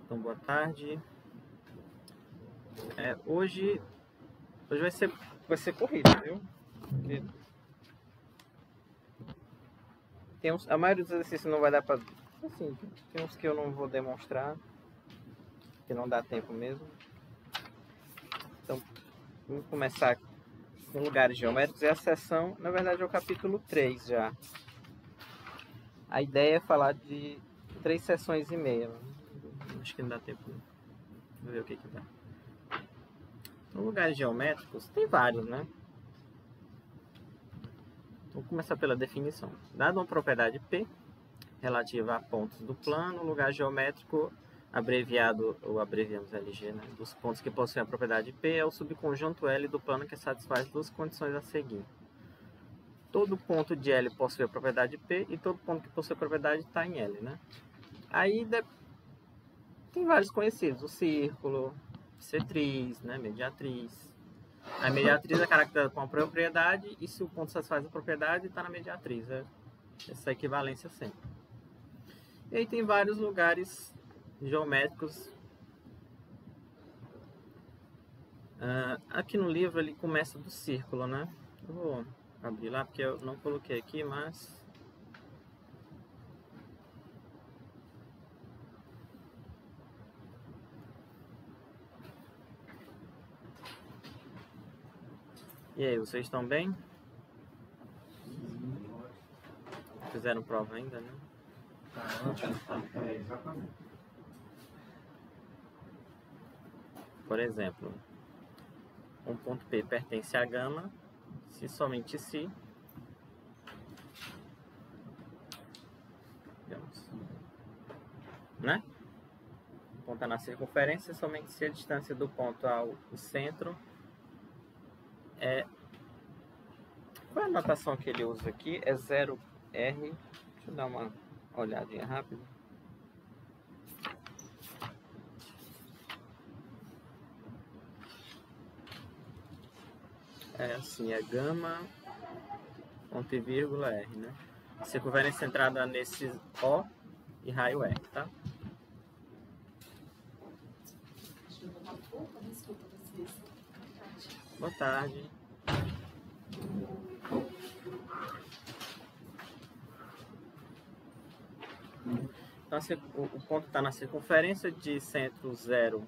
Então, boa tarde. Hoje vai ser corrida, viu? Porque a maioria dos exercícios não vai dar pra... Assim, tem uns que eu não vou demonstrar, que não dá tempo mesmo. Então, vamos começar com lugares geométricos. É a seção, na verdade, é o capítulo 3 já. A ideia é falar de 3 sessões e meia. Acho que não dá tempo. Vamos ver o que dá. Então, lugares geométricos, tem vários, né? Então, vamos começar pela definição. Dada uma propriedade P, relativa a pontos do plano, lugar geométrico, abreviado, ou abreviamos LG, né, dos pontos que possuem a propriedade P, é o subconjunto L do plano que satisfaz duas condições a seguir. Todo ponto de L possui a propriedade P e todo ponto que possui a propriedade está em L, né? Aí tem vários conhecidos, o círculo, citriz, né, mediatriz. A mediatriz é caracterizada com a propriedade e se o ponto satisfaz a propriedade, está na mediatriz. Essa equivalência sempre. E aí tem vários lugares geométricos. Aqui no livro ele começa do círculo, né? Eu vou abrir lá porque eu não coloquei aqui, mas... E aí, vocês estão bem? Fizeram prova ainda, né? Exatamente. Por exemplo, um ponto P pertence a gama se somente se, digamos, né? O ponto está na circunferência somente se a distância do ponto ao centro é... Qual é a notação que ele usa aqui? É 0R. Deixa eu dar uma olhadinha rápida. É assim, é gama, ponto e vírgula R, né? Circunferência centrada nesse O e raio R, tá? Boa tarde. Então, o ponto está na circunferência de centro 0,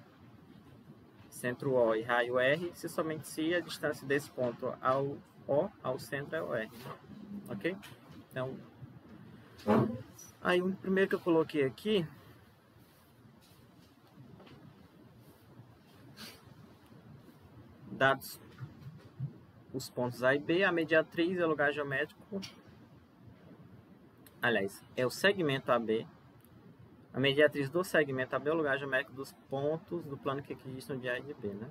centro O e raio R, se somente se a distância desse ponto ao O, ao centro é o R. Ok? Então, aí o primeiro que eu coloquei aqui, dados os pontos A e B, a mediatriz é o lugar geométrico, aliás, é o segmento AB. A mediatriz do segmento AB é o lugar geométrico dos pontos do plano que equidistam de A e de B, né?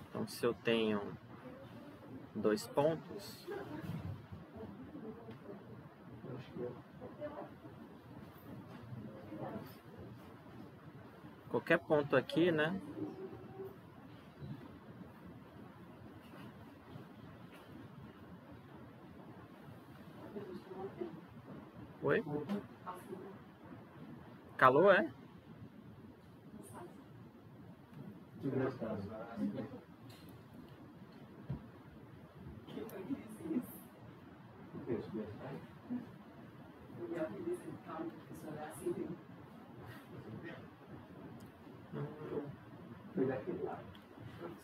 Então, se eu tenho dois pontos, qualquer ponto aqui, né? Oi? Calor, é?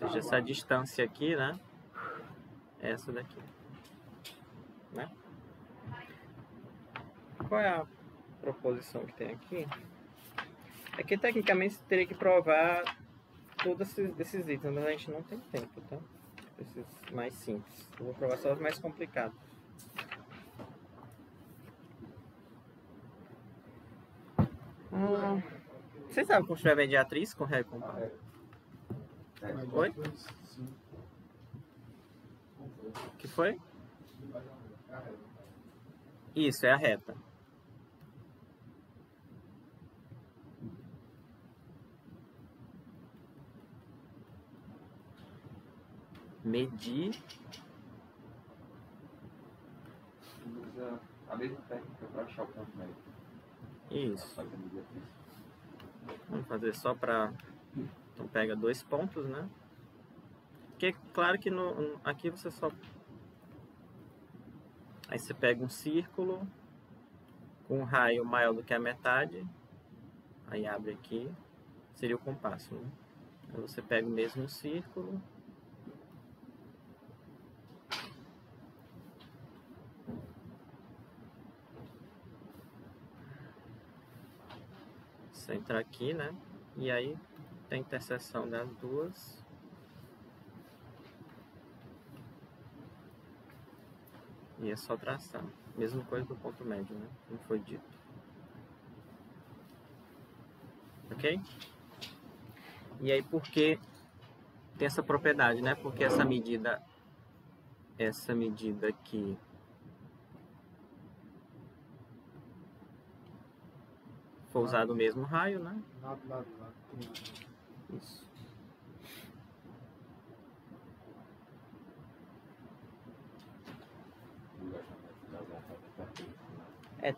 Ou seja, essa distância aqui, né? É essa daqui, né? Qual é a proposição que tem aqui? É que tecnicamente você teria que provar todos esses itens, mas a gente não tem tempo, tá? Esses mais simples. Eu vou provar só os mais complicados. Vocês sabem construir a mediatriz com ré e compás? Oi? O que foi? Isso, é a reta. medir. Usa a mesma técnica para achar o ponto médio. Isso. Vamos fazer só para... Então pega 2 pontos, né? Porque claro que aqui você só... Aí você pega um círculo com um raio maior do que a metade. Aí abre aqui. Seria o compasso, né? Aí você pega o mesmo círculo. Você entra aqui, né? E aí tem a interseção das duas. E é só traçar. Mesma coisa do ponto médio, né? Como foi dito. Ok? E aí por que tem essa propriedade, né? Porque essa medida aqui foi usado o mesmo raio, né? Lado. Isso.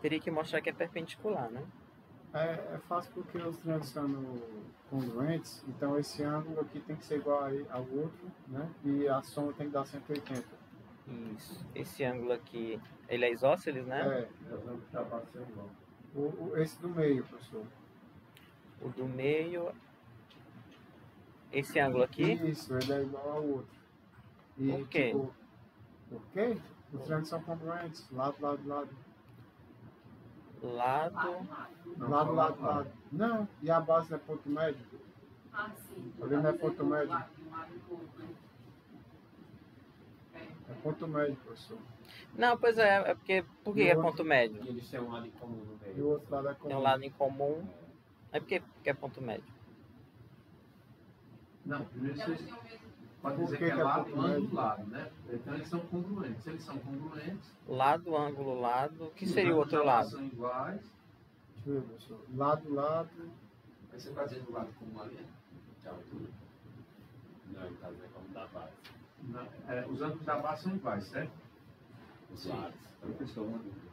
Teria que mostrar que é perpendicular, né? É fácil porque os triângulos são congruentes, então esse ângulo aqui tem que ser igual ao outro, né? E a soma tem que dar 180. Isso. Esse ângulo aqui, ele é isósceles, né? Os ângulos da base são igual. Esse do meio, professor. O do meio... Esse ângulo aqui? Isso, ele é igual ao outro. E, Por quê? Tipo, por quê? Os triângulos são congruentes, lado. Lado... Lado. Não, e a base não é ponto médio? Sim. Ali não é ponto médio. É ponto médio, professor. Não, pois é porque... Por que é ponto médio? Eles têm um lado em comum no meio. E o outro lado é comum. Tem um lado em comum. É porque é ponto médio. Não, primeiro vocês podem Por dizer que que é que é lado, ponto ângulo, médio? lado, né? Então eles são congruentes. Se eles são congruentes, Lado, ângulo, lado. O que os seria o ângulos outro da base lado? são iguais. Deixa eu ver, professor. Lado. Aí você está dizendo o lado comum ali, de altura. Não, ele está dizendo como da base. Os ângulos da base são iguais, certo? Os lados. Professor, uma dúvida.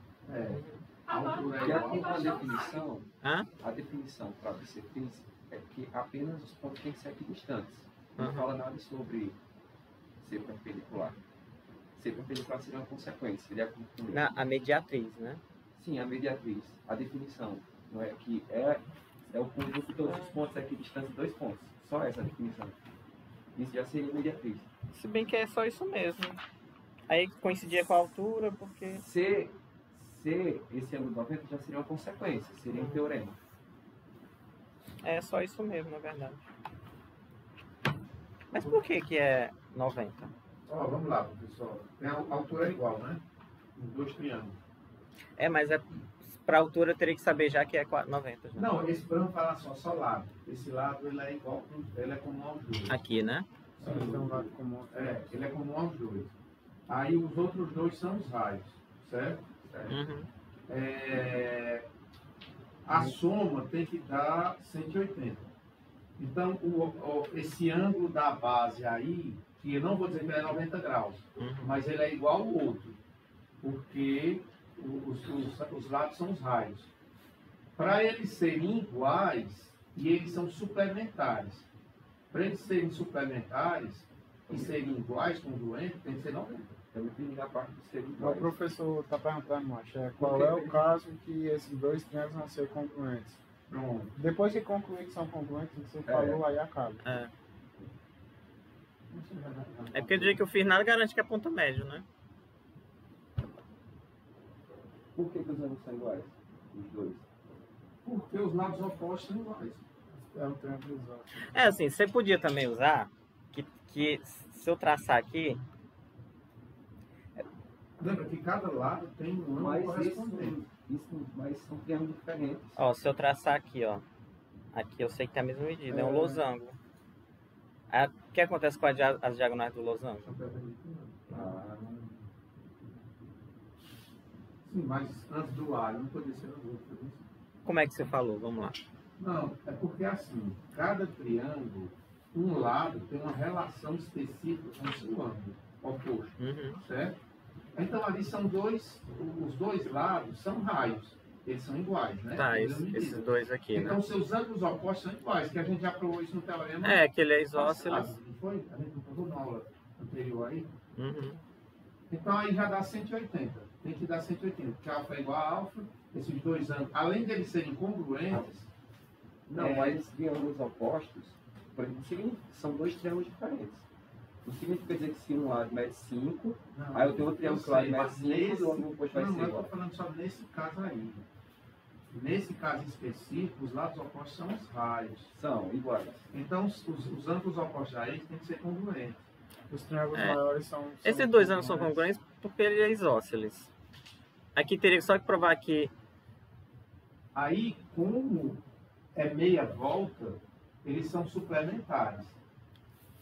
A altura é Porque aqui igual. na definição, Hã? a definição para você fez é que apenas os pontos têm que ser equidistantes. Não Uhum. fala nada sobre ser perpendicular. Ser perpendicular seria uma consequência, seria A mediatriz, né? Sim, a mediatriz. A definição não é que é o conjunto de todos os pontos equidistantes de 2 pontos. Só essa definição. Isso já seria mediatriz. Se bem que é só isso mesmo. Aí coincidia com a altura, porque... Se esse ângulo 90 já seria uma consequência, seria um teorema. É só isso mesmo, na verdade. Mas por que é 90? Ó, vamos lá, pessoal. A altura é igual, né? Os dois triângulos. Mas pra altura eu teria que saber já que é 90. Já. Não, esse vamos falar só lado. Esse lado ele é igual, ele é comum aos dois. Aqui, né? Sim, tem um lado comum. Ele é comum aos dois. Aí os outros dois são os raios, certo? Uhum. A soma tem que dar 180. Então, esse ângulo da base aí, que eu não vou dizer que ele é 90 graus, mas ele é igual ao outro, porque os lados são os raios. Para eles serem iguais, e eles são suplementares. Para eles serem suplementares e serem iguais, congruentes, tem que ser 90. Eu entendi a parte de ser O igual. professor está perguntando, Macho, qual é o caso que esses dois triângulos vão ser congruentes? Pronto. Depois que concluir que são congruentes, o que você falou, aí acaba. É porque do jeito que eu fiz, nada garante que é ponto médio, né? Por que os ângulos são iguais? Os dois. Porque os lados opostos são iguais. É um triângulo isósceles. Assim, você podia também usar que se eu traçar aqui... Lembra que cada lado tem um ângulo Mas correspondente. mas são triângulos diferentes. Ó, se eu traçar aqui, ó. Aqui eu sei que tem a mesma medida, é um losango. Aí, o que acontece com as diagonais do losango? Sim, mas antes do lado, não podia ser no outro. Como é que você falou? Vamos lá. Não, é porque assim, cada triângulo um lado tem uma relação específica com o seu ângulo oposto, certo? Então ali são os dois lados são raios, eles são iguais, né? Tá, esses dois aqui, então né? seus ângulos opostos são iguais, que a gente já provou isso no teorema. É, que ele é isósceles. Não foi? A gente não provou na aula anterior aí? Então aí já dá 180. Tem que dar 180, porque alfa é igual a alfa, esses dois ângulos, além de eles serem congruentes. Não, mas de ângulos opostos, por exemplo, são dois triângulos diferentes. Não significa dizer que se um lado mede 5, aí eu tenho outro triângulo que lado mede 5, o ângulo oposto vai ser igual. Eu estou falando só nesse caso aí. Nesse caso específico, os lados opostos são os raios. São iguais. Então, os ângulos opostos a eles têm que ser congruentes. Os triângulos maiores são esses dois ângulos são congruentes porque ele é isósceles. Aqui teria só que provar que... Aí, como é meia volta, eles são suplementares.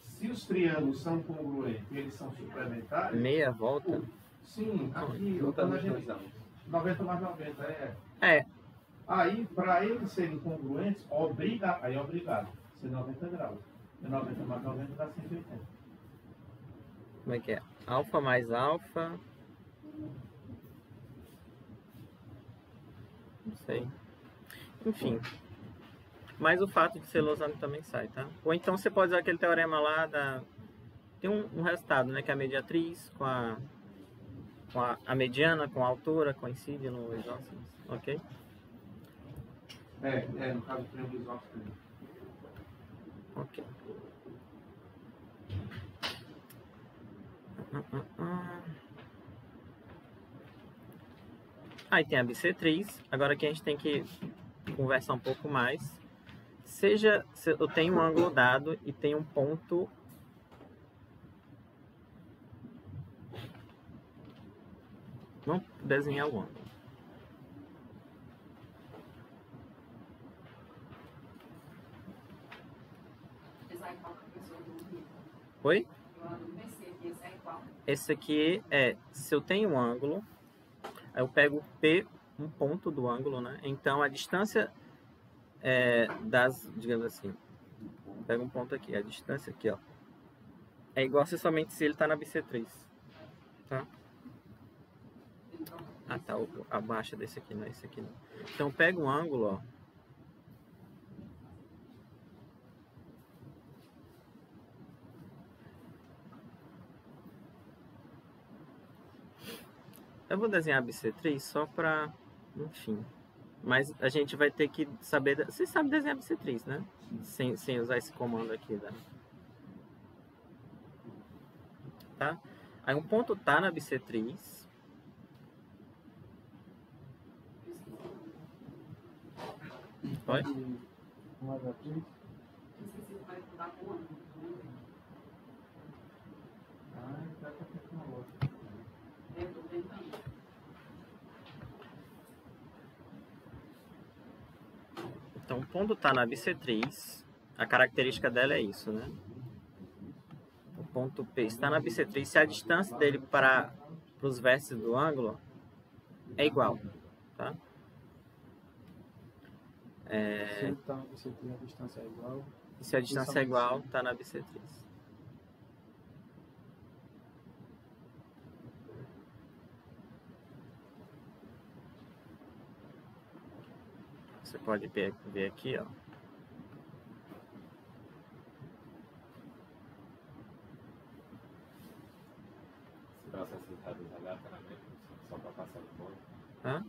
Se os triângulos são congruentes e eles são suplementares... Meia volta? Sim, aqui... Juntando os dois ângulos. 90 mais 90, É. Aí, para eles serem congruentes, aí é obrigado a ser 90 graus. 90 mais 90 dá 180. Como é que é? Alfa mais alfa... Não sei. Enfim. Mas o fato de ser losango também sai, tá? Ou então você pode usar aquele teorema lá da... Tem um resultado, né? Que a mediatriz com a mediana, com a altura, coincide no isósceles. Ok? No caso do triângulo isósceles. Ok. Aí tem a bissetriz. Agora aqui a gente tem que conversar um pouco mais. Se eu tenho um ângulo dado e tenho um ponto... Vamos desenhar o ângulo. Oi? Esse aqui é, se eu tenho um ângulo, aí eu pego P, um ponto do ângulo, né? Então a distância digamos assim, pega um ponto aqui, a distância aqui, ó, é igual somente se ele está na bissetriz, tá? Ah, tá, abaixo desse aqui, não é esse aqui não. Então pega um ângulo, ó. Eu vou desenhar a bissetriz só para, enfim. Mas a gente vai ter que saber... Vocês sabem desenhar a bissetriz, né? Sem usar esse comando aqui, né? Tá? Aí um ponto tá na bissetriz. Oi? Então, o ponto está na bissetriz, a característica dela é isso, né? O ponto P está na bissetriz, se a distância dele para os vértices do ângulo é igual, tá? Se ele está na bissetriz, a distância é igual. E se a distância é igual, está na bissetriz. Você pode ver aqui, ó. Se traça essas retas aleatoriamente, só para passar do ponto. Hã?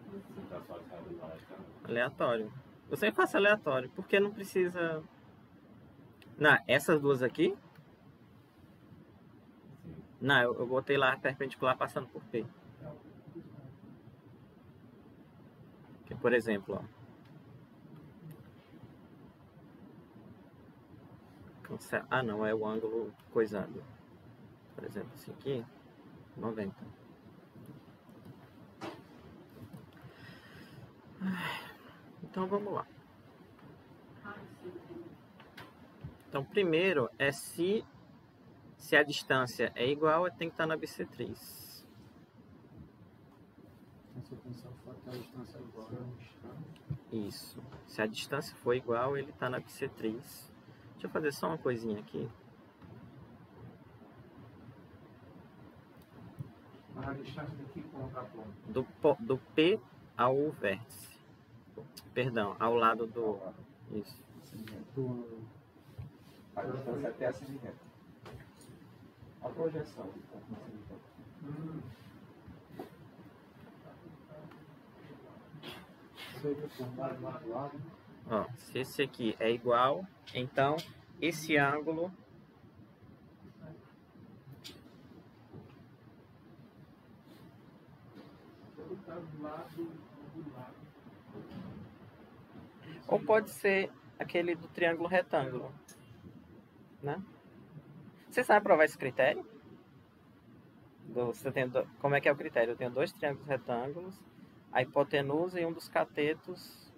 Se traça as retas aleatoriamente. Aleatório. Eu sempre faço aleatório, porque não precisa... Não, essas duas aqui? Sim. Não, eu botei lá perpendicular passando por P. Que, por exemplo, ó. Ah, não, é o ângulo coisado. Por exemplo, esse aqui, 90. Então, vamos lá. Então, primeiro é se a distância é igual, tem que estar na bissetriz. A distância é igual. Isso. Se a distância for igual, ele está na bissetriz. Deixa eu fazer só uma coisinha aqui. A distância daqui contra a ponta. Do P ao vértice. Perdão, ao lado do... Isso. A distância até a semirreta. A projeção. Ó, se esse aqui é igual, então esse ângulo ou pode ser aquele do triângulo retângulo, né? Você sabe provar esse critério? Como é que é o critério? Eu tenho dois triângulos retângulos, a hipotenusa e um dos catetos.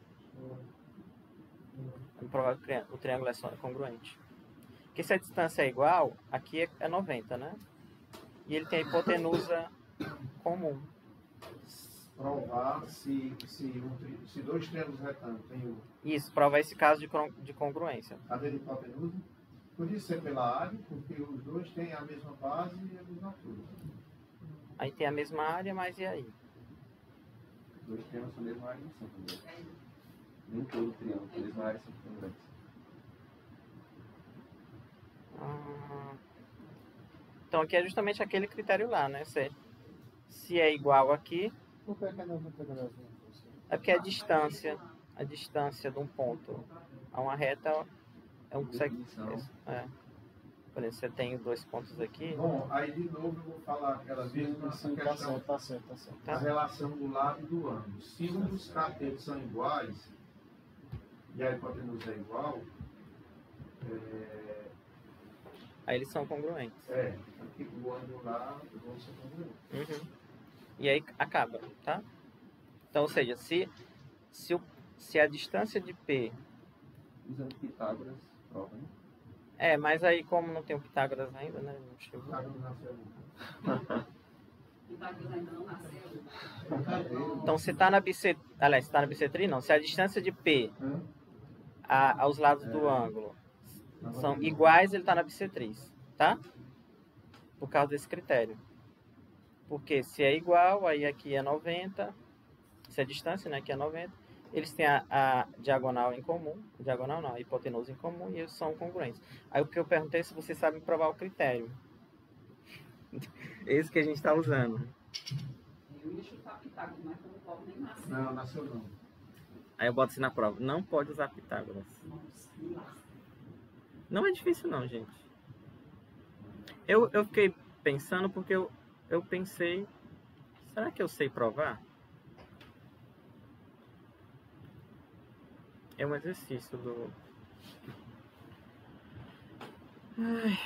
Vamos provar que o triângulo é congruente. Porque se a distância é igual, aqui é 90, né? E ele tem a hipotenusa comum. Provar se dois triângulos retângulos tem o... Isso, provar esse caso de congruência. Cadê a hipotenusa? Podia ser pela área, porque os dois têm a mesma base e a mesma altura. Aí tem a mesma área, mas e aí? Os dois triângulos são a mesma área, não são congruentes. Nem todo triângulo tem a mesma área, são congruentes. Então aqui é justamente aquele critério lá, né? Se é igual aqui... Por que é 90 graus? É porque a distância de um ponto a uma reta é um... É. Por exemplo, você tem dois pontos aqui. Bom, aí de novo eu vou falar aquela mesma questão. Tá certo. A relação do lado e do ângulo. Se um dos catetos são iguais e a hipotenusa é igual, aí eles são congruentes. aqui o ângulo lá vão ser congruentes. E aí acaba, tá? Então, ou seja, se a distância de P... Usando Pitágoras, prova, né? Mas aí como não tem o Pitágoras ainda, né? Não chegou. Pitágoras nasceu. Pitágoras ainda não nasceu. Então, se está na bissetriz... Aliás, se está na bissetriz, não. Se a distância de P aos lados do ângulo são iguais, ele está na bissetriz, tá? Por causa desse critério. Porque se é igual, aí aqui é 90. Se a distância, né, aqui é 90. Eles têm a diagonal em comum. Diagonal não, a hipotenusa em comum. E eles são congruentes. Aí o que eu perguntei é se vocês sabem provar o critério. Esse que a gente está usando. Eu ia chutar Pitágoras, mas como o povo nem nasceu. Não, nasceu não. Aí eu boto assim na prova. Não pode usar Pitágoras. Não é difícil não, gente. Eu fiquei pensando porque eu pensei... Será que eu sei provar? É um exercício do... Ai.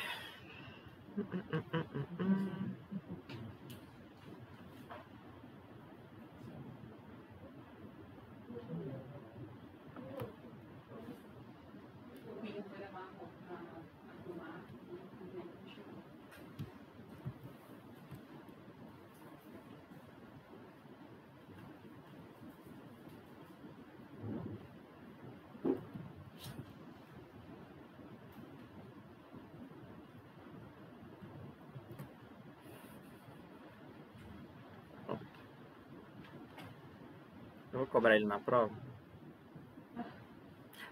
Eu vou cobrar ele na prova.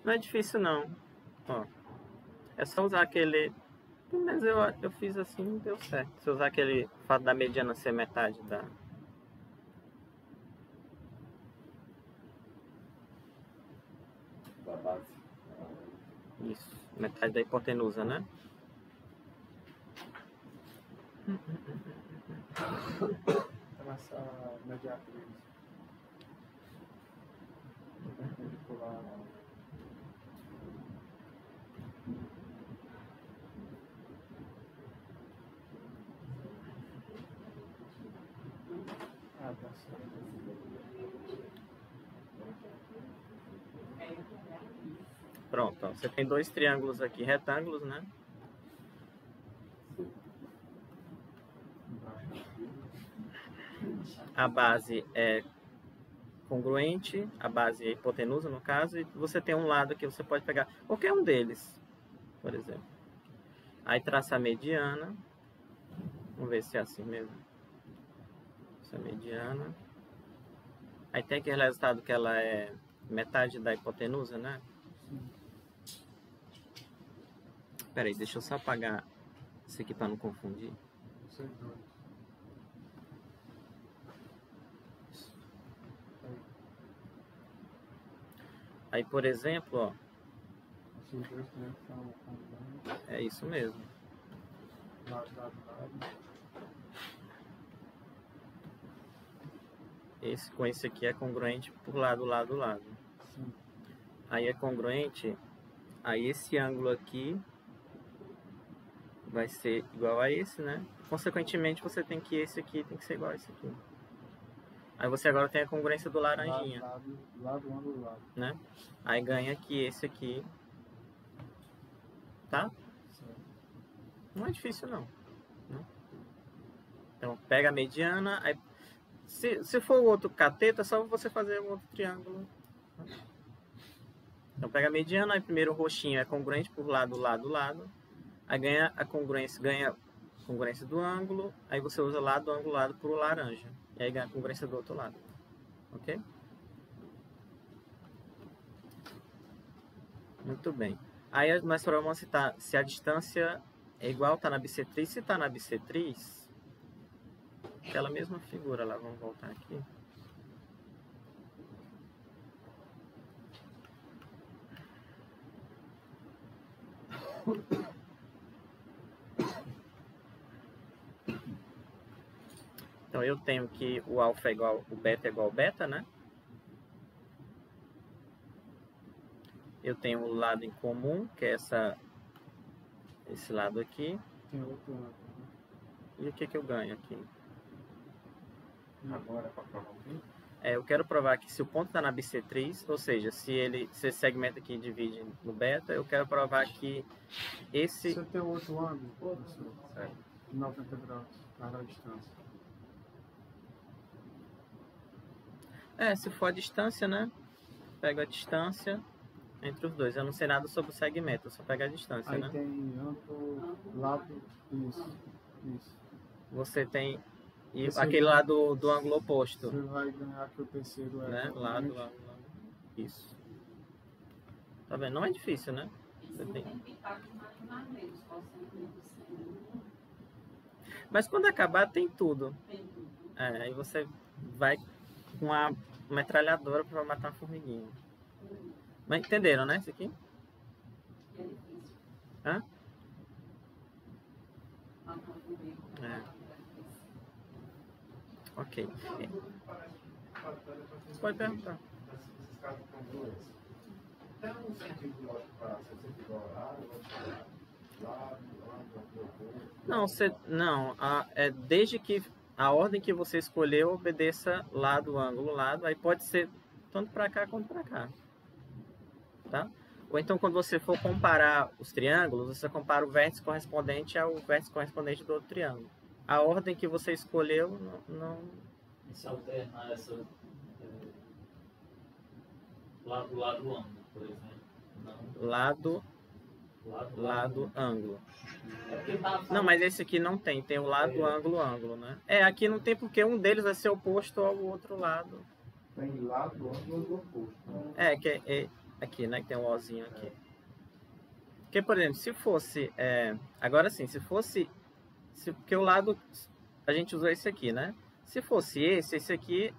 Não é difícil não. Ó, é só usar aquele... Mas eu fiz assim e deu certo. Se eu usar aquele fato da mediana ser metade da... Da base. Isso, metade da hipotenusa, né? Essa mediatriz. Perpendicular. Tá certo. Pronto, ó, você tem dois triângulos aqui, retângulos, né? A base é congruente, a base é hipotenusa no caso, e você tem um lado que você pode pegar qualquer um deles. por exemplo. Aí traça a mediana. Vamos ver se é assim mesmo. Essa mediana. Aí tem aquele resultado que ela é metade da hipotenusa, né? Espera aí, deixa eu só apagar isso aqui para não confundir. Aí, por exemplo, ó. É isso mesmo. Esse com esse aqui é congruente por lado. Sim. Aí é congruente. Aí esse ângulo aqui vai ser igual a esse, né? Consequentemente, você tem que esse aqui tem que ser igual a esse aqui. Aí você agora tem a congruência do laranjinha. Lado. Né? Aí ganha que esse aqui. Tá? Certo. Não é difícil, não. Então, pega a mediana. Aí, se for o outro cateto, é só você fazer um outro triângulo. Então, pega a mediana. Aí, primeiro o roxinho é congruente por lado. Aí ganha a congruência do ângulo. Aí você usa lado, ângulo, por laranja. E aí ganha a congruência do outro lado. Ok? Muito bem. Aí nós vamos citar se a distância é igual, está na bissetriz. Se está na bissetriz, aquela mesma figura lá, vamos voltar aqui. Então eu tenho que o alfa é igual, o beta é igual ao beta, né? Eu tenho o lado em comum, que é esse lado aqui. Tem outro lado. E o que eu ganho aqui? Agora, para provar o quê? Eu quero provar que se o ponto está na bissetriz, ou seja, se esse segmento aqui divide no beta, eu quero provar que esse... Você tem outro ângulo, professor? Certo. 90 graus, para a distância. Se for a distância, né? Pego a distância entre os dois. Eu não sei nada sobre o segmento, eu só pego a distância, Aí né? tem ângulo, lado, isso. Você tem Esse aquele aqui- lado do ângulo oposto, Você vai ganhar que o terceiro é... né? Lado. Isso. Tá vendo? Não é difícil, né? Isso Você não tem. tem pitado mais menos, Mas quando acabar, tem tudo. tem tudo. Aí você vai com uma metralhadora para matar a formiguinha. Mas entenderam, né? Isso aqui? É difícil. Hã? Matar comigo. É. Ok. Você pode perguntar. Esses casos congruentes. Tem um sentido lógico para ser sempre igual ao lado, Não, desde que a ordem que você escolheu obedeça lado, ângulo, lado, aí pode ser tanto para cá quanto para cá. Tá? Ou então quando você for comparar os triângulos, você compara o vértice correspondente ao vértice correspondente do outro triângulo. A ordem que você escolheu não... Se alternar essa lado ângulo, por exemplo. Não. Lado, ângulo. É porque tá Não, mas esse aqui não tem. Tem o lado, ângulo, né? Aqui não tem porque um deles vai ser oposto ao outro lado. tem lado, ângulo oposto. Que é aqui, né? Que tem um ozinho aqui. Porque, por exemplo, se fosse... agora sim, se fosse... porque o lado... A gente usou esse aqui, né? Se fosse esse aqui,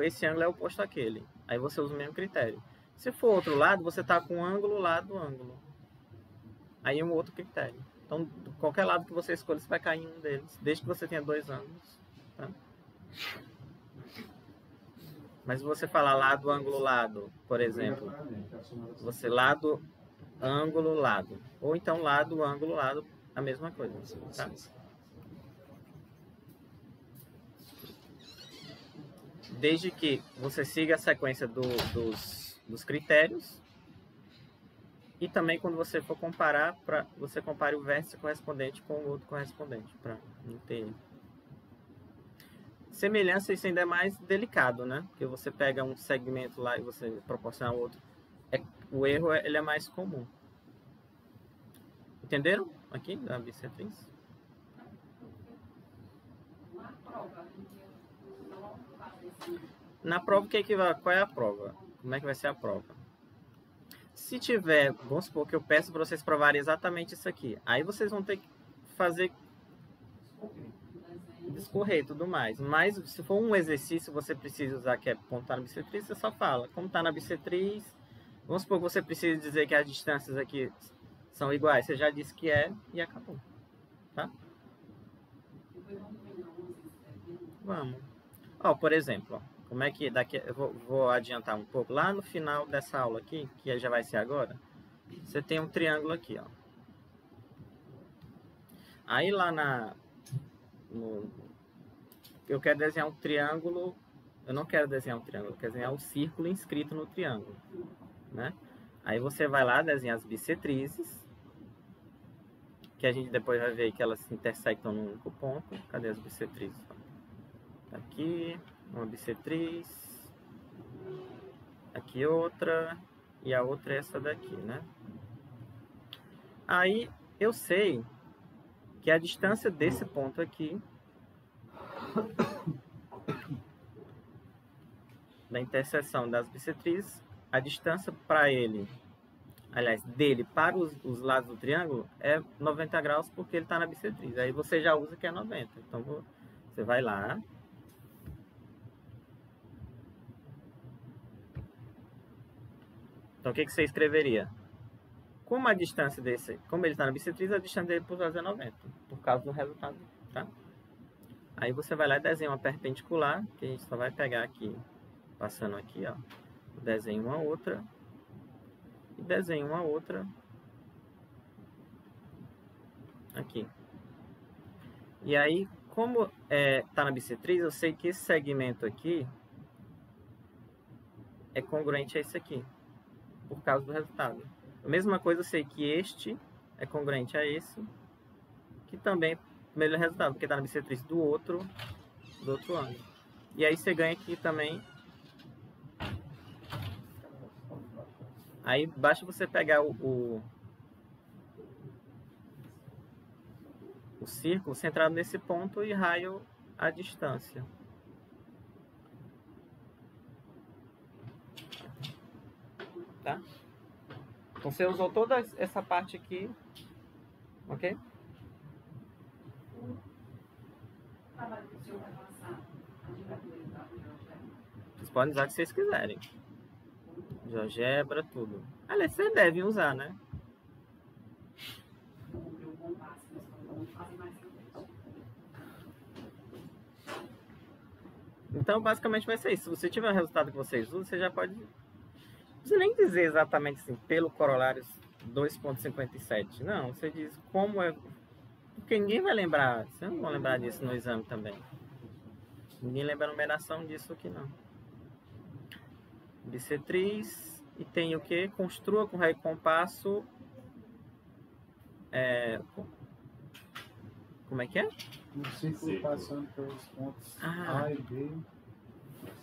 esse ângulo é oposto àquele. Aí você usa o mesmo critério. Se for outro lado, você tá com ângulo, lado, ângulo. Aí é um outro critério. Então, qualquer lado que você escolha, você vai cair em um deles. Desde que você tenha dois ângulos. Tá? Mas se você falar lado, ângulo, lado, por exemplo. Você lado, ângulo, lado. Ou então lado, ângulo, lado, a mesma coisa. Tá? Desde que você siga a sequência dos critérios. E também quando você for comparar, você compare o vértice correspondente com o outro correspondente. Para não ter... Semelhança, isso ainda é mais delicado, né? Porque você pega um segmento lá e você proporciona outro. O erro ele é mais comum. Entenderam? Aqui, da bissetriz. Na prova, qual é a prova? Como é que vai ser a prova? Se tiver, vamos supor que eu peço para vocês provarem exatamente isso aqui. Aí vocês vão ter que fazer discorrer e tudo mais. Mas se for um exercício, você precisa usar que é pontar na bissetriz, você só fala. Como está na bissetriz, vamos supor que você precisa dizer que as distâncias aqui são iguais. Você já disse que é e acabou. Tá? Vamos. Ó, por exemplo, ó. Como é que daqui eu vou adiantar um pouco lá no final dessa aula aqui, que já vai ser agora. Você tem um triângulo aqui, ó. Aí lá eu quero desenhar um triângulo. Eu não quero desenhar um triângulo, eu quero desenhar um círculo inscrito no triângulo, né? Aí você vai lá desenhar as bissetrizes, que a gente depois vai ver que elas se intersectam num único ponto. Cadê as bissetrizes? Tá aqui. Uma bissetriz, aqui outra, e a outra é essa daqui, né? Aí eu sei que a distância desse ponto aqui, da interseção das bissetrizes, a distância para ele, aliás, dele para os lados do triângulo é 90 graus, porque ele está na bissetriz. Aí você já usa que é 90. Então você vai lá. Então, o que você escreveria? Como a distância desse, como ele está na bissetriz, a distância dele por causa é 90, por causa do resultado, tá? Aí você vai lá e desenha uma perpendicular, que a gente só vai pegar aqui, passando aqui, ó. Desenha uma outra, e desenha uma outra, aqui. E aí, como está na bissetriz, eu sei que esse segmento aqui é congruente a esse aqui, por causa do resultado. A mesma coisa, eu sei que este é congruente a esse, que também melhor resultado, porque está na bissetriz do outro ângulo. E aí você ganha aqui também. Aí basta você pegar o círculo centrado nesse ponto e raio a distância. Tá? Então você usou toda essa parte aqui, ok? Vocês podem usar o que vocês quiserem. GeoGebra, tudo. Aliás, vocês devem usar, né? Então, basicamente vai ser isso. Se você tiver um resultado que vocês usam, você já pode... Não precisa nem dizer exatamente assim, pelo corolário 2.57. Não, você diz como é... Porque ninguém vai lembrar. Vocês não vão lembrar disso no exame também. Ninguém lembra a numeração disso aqui, não. Bissetriz. E tem o que? Construa com raio e compasso. Como é que é? Um círculo passando pelos pontos A e B.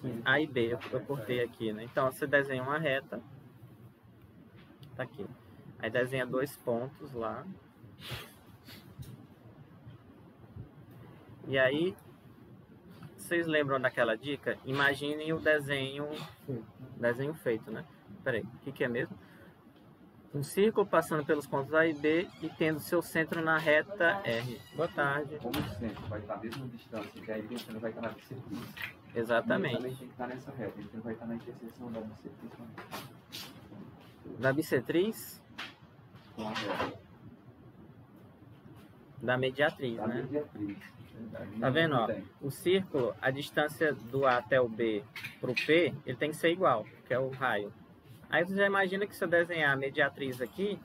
Sim. A e B, eu cortei aqui, né? Então, você desenha uma reta. Tá aqui. Aí desenha dois pontos lá. E aí, vocês lembram daquela dica? Imaginem o desenho feito, né? Peraí, o que é mesmo? Um círculo passando pelos pontos A e B e tendo seu centro na reta R. Boa tarde. Como o centro vai estar à mesma distância, que aí você não vai estar na bissetriz. Exatamente. Ele também tem que estar nessa reta, ele vai estar na interseção da bissetriz. Da bissetriz? Com a reta. Da mediatriz, Da né? mediatriz. Tá vendo, ó? O círculo, a distância do A até o B pro P, ele tem que ser igual, que é o raio. Aí você já imagina que se eu desenhar a mediatriz aqui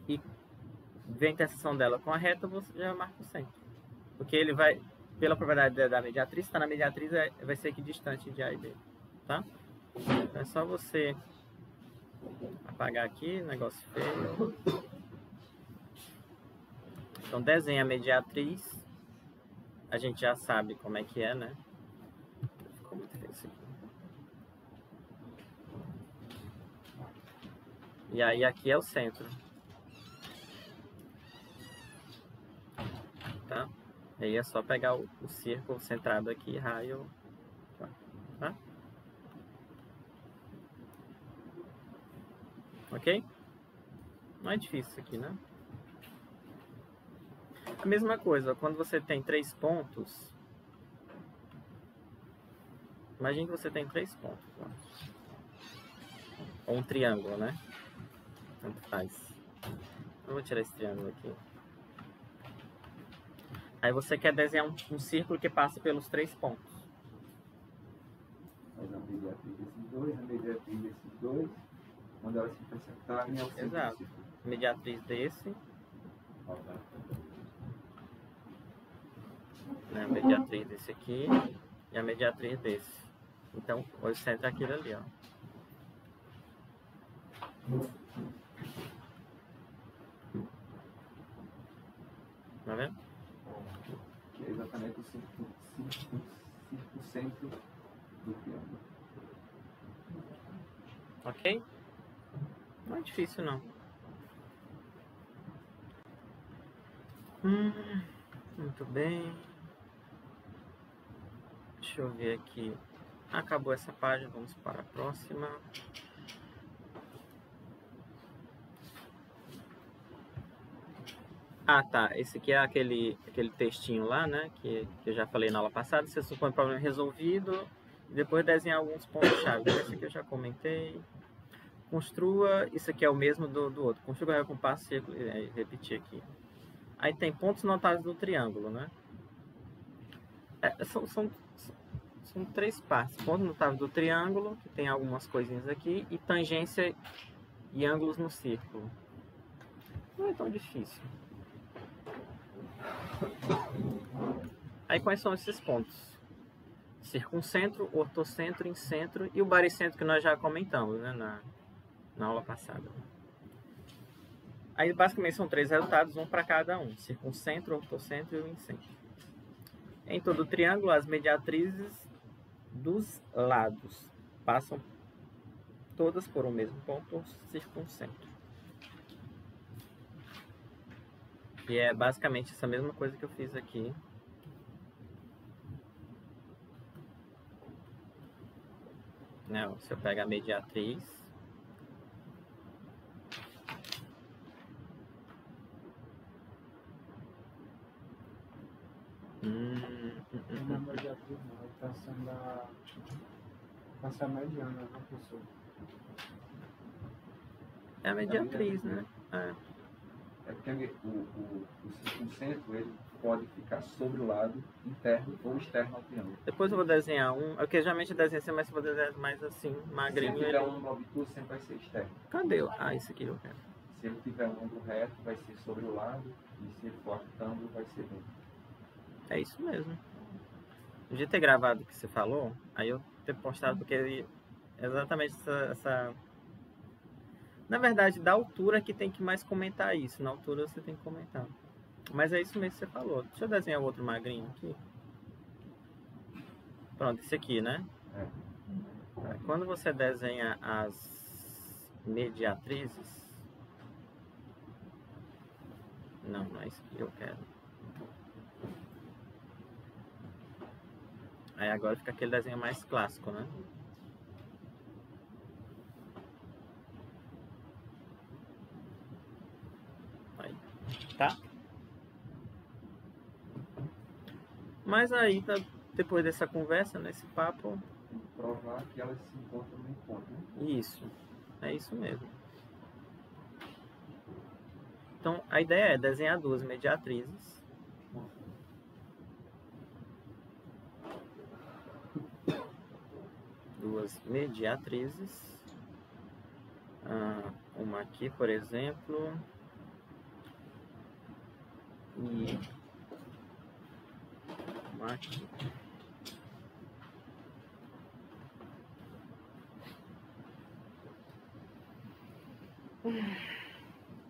e ver a interseção dela com a reta, você já marca o centro. Porque ele vai, pela propriedade da mediatriz, está na mediatriz, vai ser equidistante de A e B, tá? Então é só você apagar aqui, negócio feio. Então desenha a mediatriz. A gente já sabe como é que é, né? Ficou muito feio isso aqui. E aí aqui é o centro. Aí é só pegar o círculo centrado aqui, raio, tá? Ok? Não é difícil isso aqui, né? A mesma coisa, quando você tem 3 pontos, imagine que você tem 3 pontos, ó. Ou um triângulo, né? Tanto faz. Eu vou tirar esse triângulo aqui. Aí você quer desenhar um círculo que passa pelos 3 pontos. Faz a mediatriz desses dois, a mediatriz desses dois. Quando elas se interceptarem, é o centro do Exato. círculo. Mediatriz desse, né? A mediatriz desse aqui e a mediatriz desse. Então, o centro é aquilo ali, ó. Tá vendo? Que é exatamente o círculo centro do triângulo. Ok? Não é difícil, não. Muito bem. Deixa eu ver aqui. Acabou essa página, vamos para a próxima. Ah, tá. Esse aqui é aquele textinho lá, né? Que eu já falei na aula passada. Você supõe o problema resolvido e depois desenhar alguns pontos-chave. Esse aqui eu já comentei. Construa, isso aqui é o mesmo do outro. Construa com passo, círculo, repetir aqui. Aí tem pontos notáveis do triângulo, né? São 3 partes. Ponto notável do triângulo, que tem algumas coisinhas aqui, e tangência e ângulos no círculo. Não é tão difícil. Aí quais são esses pontos? Circuncentro, ortocentro, incentro e o baricentro que nós já comentamos, né, na aula passada. Aí basicamente são 3 resultados, um para cada um: circuncentro, ortocentro e o incentro. Em todo o triângulo, as mediatrizes dos lados passam todas por um mesmo ponto circuncentro. E é basicamente essa mesma coisa que eu fiz aqui. Né? Se eu pegar a mediatriz, Na mediatriz não, ele está sendo a mediana, né, professor? é a mediatriz, né? É. É porque o circuncentro ele pode ficar sobre o lado interno ou externo ao triângulo. Depois eu vou desenhar um. Eu que geralmente desenho assim, mas se eu vou desenhar mais assim, Se magrinho. ele tiver um ângulo obtuso, sempre vai ser externo. Cadê? Ah, esse aqui eu quero. Se ele tiver um ângulo reto, vai ser sobre o lado. E se ele for retângulo, vai ser dentro. É isso mesmo. Eu devia ter gravado o que você falou, aí eu ter postado, porque exatamente essa... Na verdade, da altura que tem que mais comentar isso. Na altura você tem que comentar. Mas é isso mesmo que você falou. Deixa eu desenhar outro magrinho aqui. Pronto, esse aqui, né? É. Quando você desenha as mediatrizes... Não é isso que eu quero. Aí agora fica aquele desenho mais clássico, né? Aí, tá? Mas aí, depois dessa conversa, nesse papo... Tem que provar que elas se encontram no encontro. Né? Isso, é isso mesmo. Então, a ideia é desenhar 2 mediatrizes. Duas mediatrizes. Uma aqui, por exemplo. E uma aqui.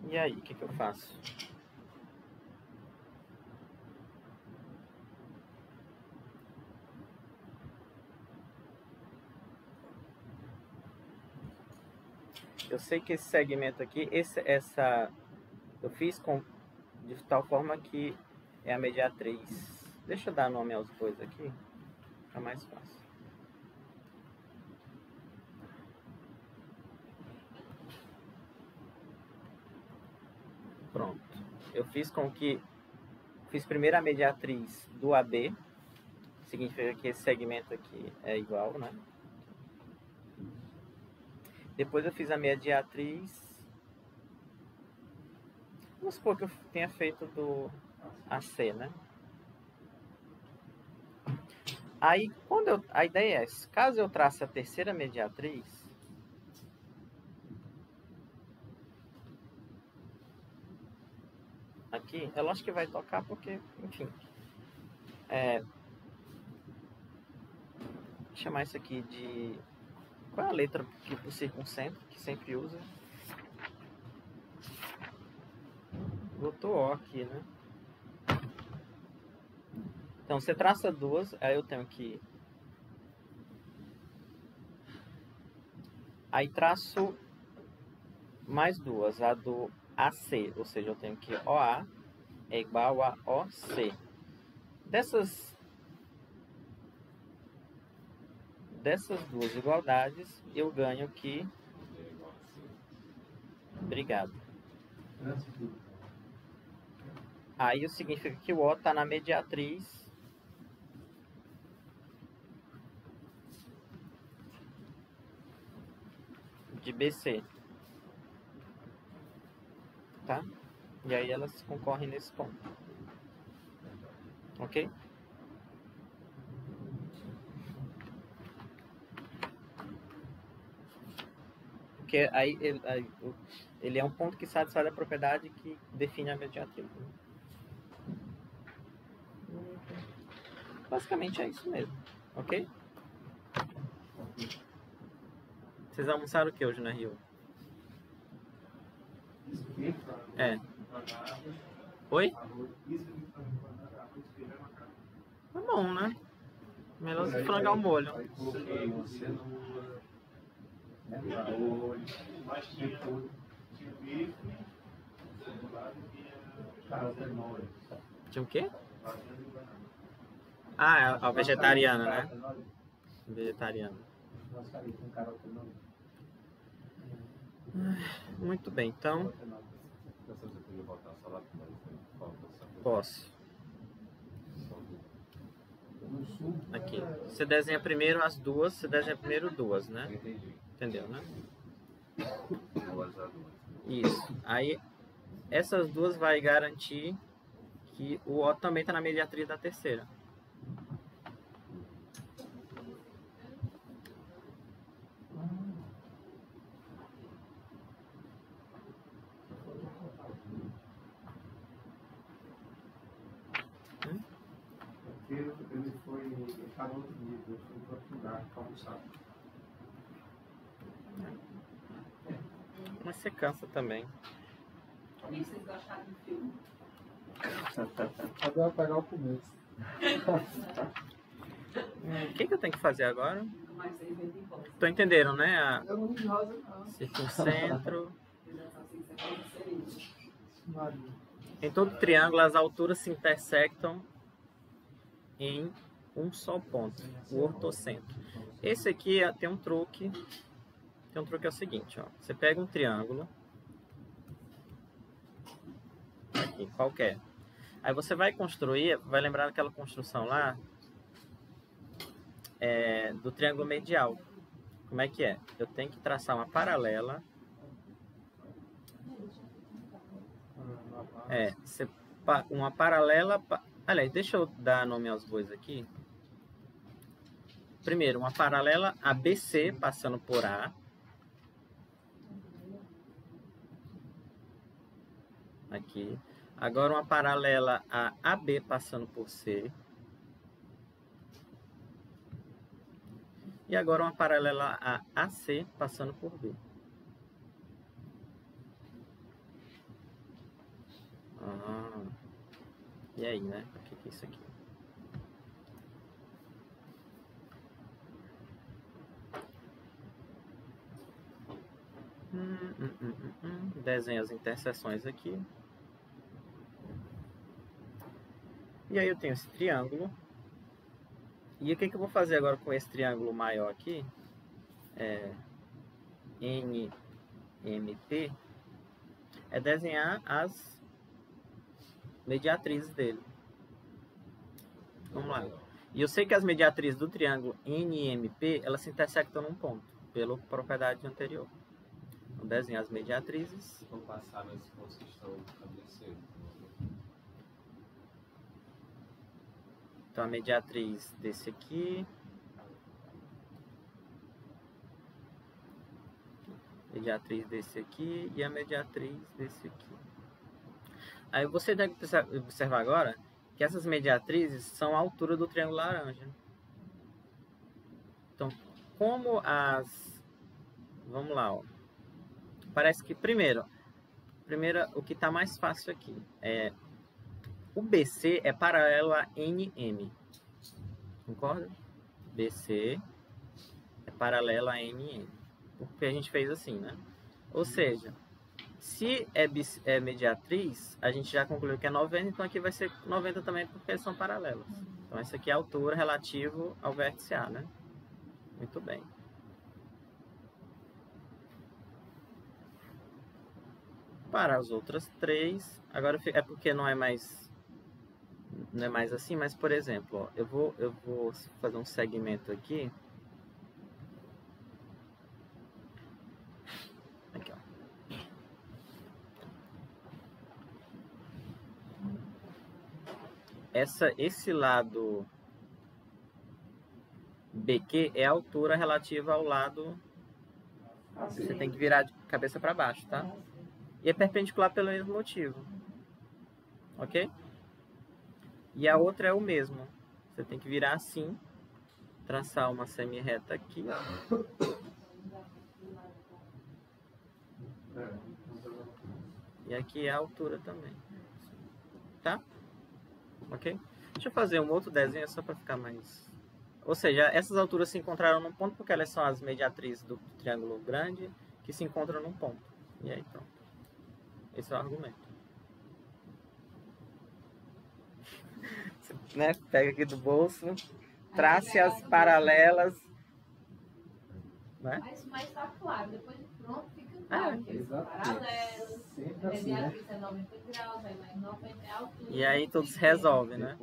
E aí, o que eu faço? Eu sei que esse segmento aqui, eu fiz de tal forma que é a mediatriz. Deixa eu dar nome aos bois aqui, fica mais fácil. Pronto. Eu fiz com que... Fiz primeiro a mediatriz do AB. Significa que esse segmento aqui é igual, né? Depois eu fiz a mediatriz... Vamos supor que eu tenha feito do AC, né? Aí, a ideia é, caso eu trace a terceira mediatriz, aqui, é lógico que vai tocar porque, enfim, vou chamar isso aqui de... Qual é a letra que o circuncentro, que sempre usa? Botou O aqui, né? Então, você traça duas, aí eu tenho que... Aí traço mais duas, a do AC, ou seja, eu tenho que OA é igual a OC. Dessas duas igualdades, eu ganho que... Obrigado. Aí isso significa que o O está na mediatriz de BC. Tá? E aí elas concorrem nesse ponto. Ok? Porque aí ele é um ponto que satisfaz a propriedade que define a mediatriz. Basicamente é isso mesmo. Ok? Vocês almoçaram o que hoje na Rio? É. Oi? Tá bom, né? Melhor do que frangar o molho. Aí coloquei uma cenoura, arroz, mais tinha tudo. Tinha bife, do lado tinha cenoura. Tinha o quê? Ah, é a vegetariana, né? Vegetariana. Muito bem, então... Posso. Aqui. Você desenha primeiro as duas, você desenha primeiro duas, né? Entendeu, né? Isso. Aí, essas duas vai garantir que o O também está na mediatriz da terceira. Ele estava no outro nível, ele foi para outro lugar para almoçar. Mas você cansa também. E vocês gostaram do filme? Agora pegar o começo. O que eu tenho que fazer agora? Mas vocês vendem rosa. Tô entendendo, né? Eu não vi rosa, não. Circuncentro. Assim, você pode ser isso. Maria. Em todo triângulo, as alturas se intersectam em um só ponto, o ortocentro. Esse aqui tem um truque. Tem um truque é o seguinte, ó. Você pega um triângulo, aqui, qualquer. Aí você vai construir, vai lembrar daquela construção lá, do triângulo medial. Como é que é? Eu tenho que traçar uma paralela. Uma paralela... Aliás, deixa eu dar nome aos bois aqui. Primeiro, uma paralela ABC passando por A. Aqui. Agora uma paralela a AB passando por C. E agora uma paralela a AC passando por B. E aí, né? O que é isso aqui? Desenho as interseções aqui. E aí eu tenho esse triângulo. E o que eu vou fazer agora com esse triângulo maior aqui? NMP. É desenhar as mediatrizes dele. Vamos lá. E eu sei que as mediatrizes do triângulo NMP, elas se intersectam num ponto, pela propriedade anterior. Então, desenhar as mediatrizes. Vou passar nesses pontos que estão estabelecidos. Então, a mediatriz desse aqui. Mediatriz desse aqui e a mediatriz desse aqui. Aí você deve observar agora que essas mediatrizes são a altura do triângulo laranja. Então, como as... Vamos lá, ó. Parece que primeiro o que está mais fácil aqui é... O BC é paralelo a NM. Concorda? BC é paralelo a NM. Porque a gente fez assim, né? Ou seja, se é mediatriz, a gente já concluiu que é 90, então aqui vai ser 90 também, porque eles são paralelos. Então essa aqui é a altura relativa ao vértice A, né? Muito bem. Para as outras três, agora é porque não é mais assim, mas por exemplo, ó, eu vou fazer um segmento aqui. Aqui, ó. Esse lado BQ é a altura relativa ao lado. Você tem que virar de cabeça para baixo, tá? E é perpendicular pelo mesmo motivo. Ok? E a outra é o mesmo. Você tem que virar assim, traçar uma semi-reta aqui. E aqui é a altura também. Tá? Ok? Deixa eu fazer um outro desenho só para ficar mais... Ou seja, essas alturas se encontraram num ponto porque elas são as mediatrizes do triângulo grande que se encontram num ponto. E aí pronto. Esse é o argumento. Você, né, pega aqui do bolso, trace as paralelas. Né? Mas tá claro, depois de pronto fica claro que eles são paralelos, a mediatriz é 90 graus, aí mais 90 é a altura. E aí tudo se resolve, né?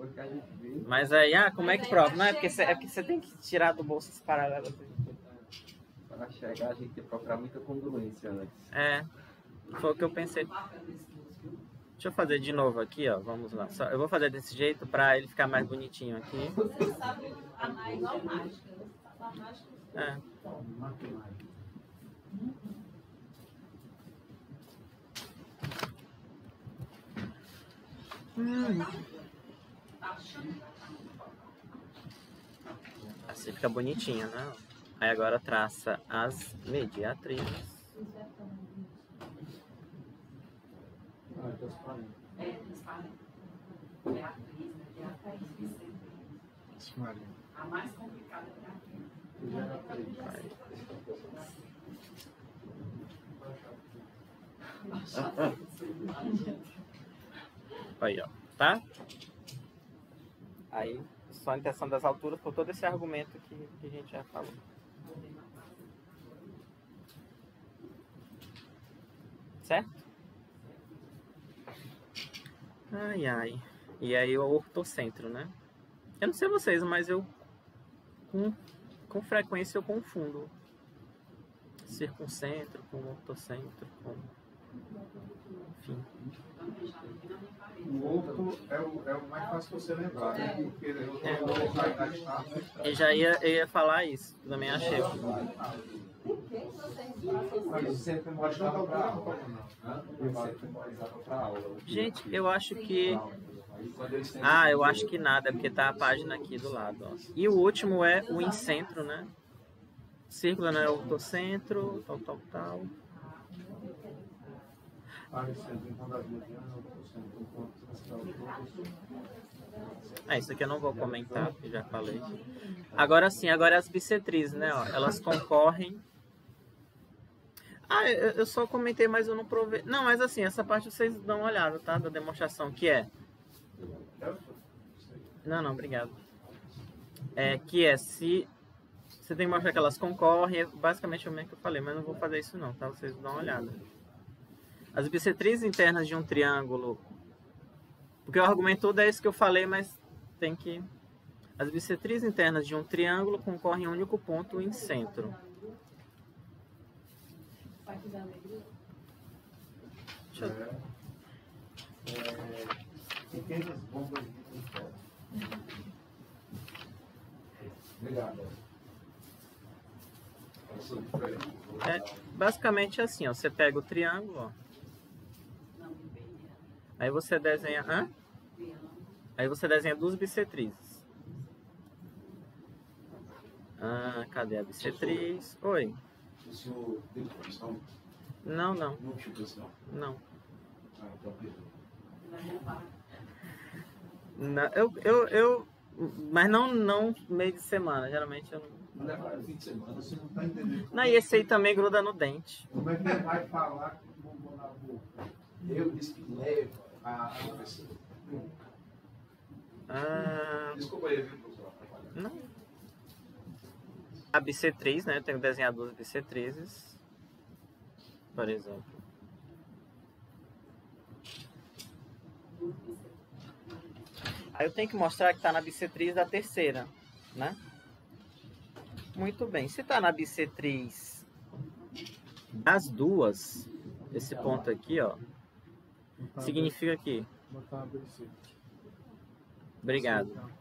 Mas aí, como é que prova? Não, é porque você tem que tirar do bolso as paralelas. Para chegar, a gente tem que procurar muita congruência antes. Foi o que eu pensei. Deixa eu fazer de novo aqui, ó. Vamos lá. Eu vou fazer desse jeito para ele ficar mais bonitinho aqui. Você sabe a igual mágica. Você sabe a mágica. Assim fica bonitinho, né? Aí agora traça as mediatrizes. A mais complicada é a Aí, ó. Tá? Aí, só a intenção das alturas por todo esse argumento que a gente já falou. Certo? Ai, ai. E aí o ortocentro, né? Eu não sei vocês, mas eu com frequência eu confundo circuncentro com ortocentro, com... Enfim. O orto é o mais fácil você lembrar, né? Porque eu Eu já ia falar isso, também achei. Gente, eu acho que... eu acho que nada, porque tá a página aqui do lado, ó. E o último é o incentro, né? Círculo, né? Ortocentro, tal. Isso aqui eu não vou comentar, porque já falei. Agora sim, agora as bissetrizes, né? Ó, elas concorrem. Eu só comentei, mas eu não provei. Não, mas assim, essa parte vocês dão uma olhada, tá? Da demonstração, que é... Não, obrigado. Que é se... Você tem que mostrar que elas concorrem, é basicamente o mesmo que eu falei, mas não vou fazer isso não, tá? Vocês dão uma olhada. As bissetrizes internas de um triângulo... Porque o argumento todo é esse que eu falei, mas tem que... As bissetrizes internas de um triângulo concorrem em um único ponto em centro. Deixa eu... Pequenas bombas de cristal. Obrigado. Basicamente assim, ó, você pega o triângulo, ó. Aí você desenha... Aí você desenha duas bissetrizes. Cadê a bissetriz? Oi. O senhor deu questão? Não. Não tinha questão? Não. Então perdoa. Mas não meio de semana, geralmente eu não... Não é fim de semana, você não está entendendo. Não, e esse aí também gruda no dente. Como é que ele vai falar que bombou na boca? Eu disse que leva a professora. Desculpa aí, viu, professor? Não. A bissetriz, né? Eu tenho que desenhar duas bissetrizes. Por exemplo. Aí eu tenho que mostrar que está na bissetriz da terceira, né? Muito bem. Se está na bissetriz das duas, esse ponto aqui, ó, significa que... Obrigado.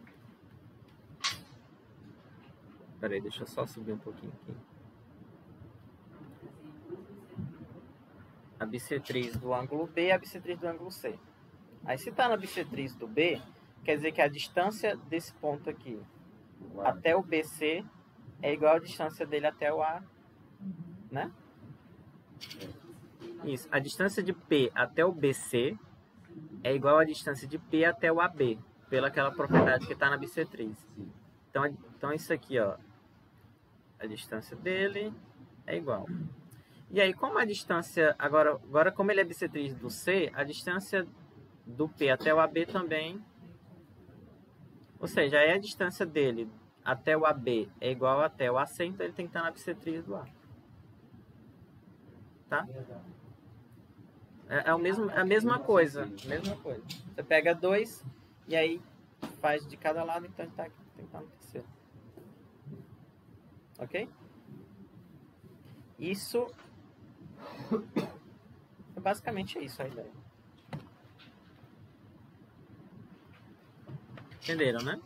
Peraí, deixa eu só subir um pouquinho aqui. A bissetriz do ângulo B e a bissetriz do ângulo C. Aí se está na bissetriz do B, quer dizer que a distância desse ponto aqui até o BC é igual à distância dele até o A, né? Isso. A distância de P até o BC é igual à distância de P até o AB, pela aquela propriedade que está na bissetriz. Então isso aqui, ó, a distância dele é igual. E aí, como a distância... Agora como ele é bissetriz do C, a distância do P até o AB também... Ou seja, aí a distância dele até o AB é igual até o AC, então ele tem que estar na bissetriz do A. Tá? É a mesma coisa. Você pega dois e aí faz de cada lado, então ele tem que estar no terceiro. Ok? Isso... Basicamente é isso a ideia. Entenderam, né?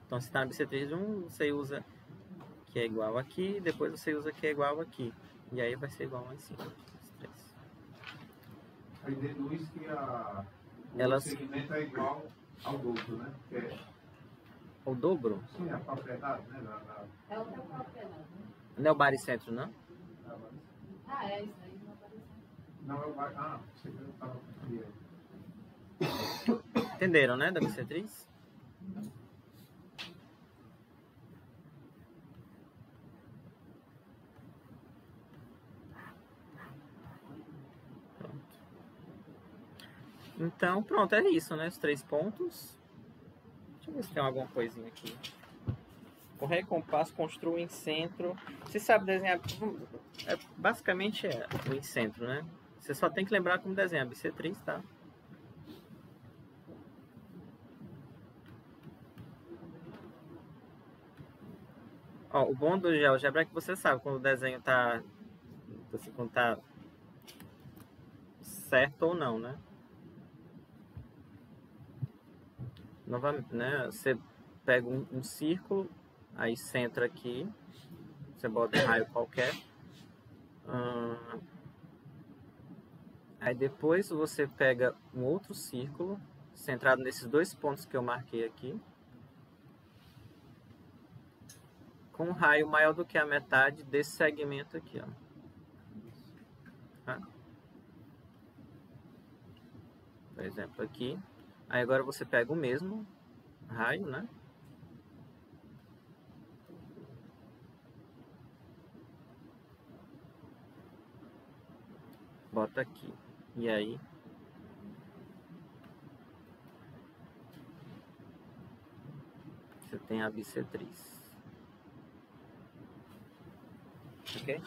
Então, se está na bissetriz de um, você usa que é igual aqui, depois você usa que é igual aqui. E aí vai ser igual lá em cima. Aí deduz que o segmento é igual ao dobro, né? Que é... O dobro? Sim, a propriedade, né? É outra propriedade, né? Não é o baricentro, não? É isso aí, não apareceu. Não é o bar... você não estava aqui. Entenderam, né? Da bissetriz? Então, pronto, é isso, né? Os 3 pontos. Deixa eu ver se tem alguma coisinha aqui. Correr, compasso, construa em centro. Você sabe desenhar... basicamente é o em centro, né? Você só tem que lembrar como desenhar a bissetriz, tá? Ó, o bom do GeoGebra é que você sabe quando o desenho tá... Assim, quando tá certo ou não, né? Novamente, né? Você pega um círculo, aí centra aqui, você bota um raio qualquer. Aí depois você pega um outro círculo, centrado nesses 2 pontos que eu marquei aqui, com um raio maior do que a metade desse segmento aqui, ó. Tá? Por exemplo, aqui. Aí agora você pega o mesmo raio, né? Bota aqui. E aí... Você tem a bissetriz. Ok?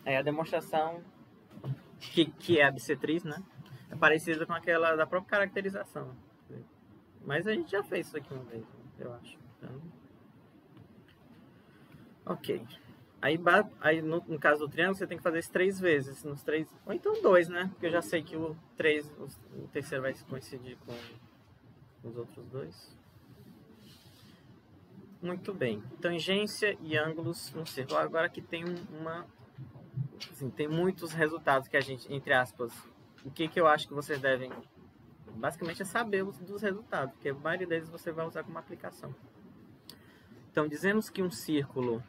Aí a demonstração que é a bissetriz, né? É parecida com aquela da própria caracterização. Mas a gente já fez isso aqui uma vez, eu acho. Então, ok. Aí no caso do triângulo, você tem que fazer isso 3 vezes. Nos 3, ou então 2, né? Porque eu já sei que o terceiro vai coincidir com os outros 2. Muito bem. Tangência e ângulos no círculo. Agora aqui tem assim, tem muitos resultados que a gente, entre aspas, o que eu acho que vocês devem, basicamente, é saber dos resultados, porque a maioria deles você vai usar como aplicação. Então, dizemos que um círculo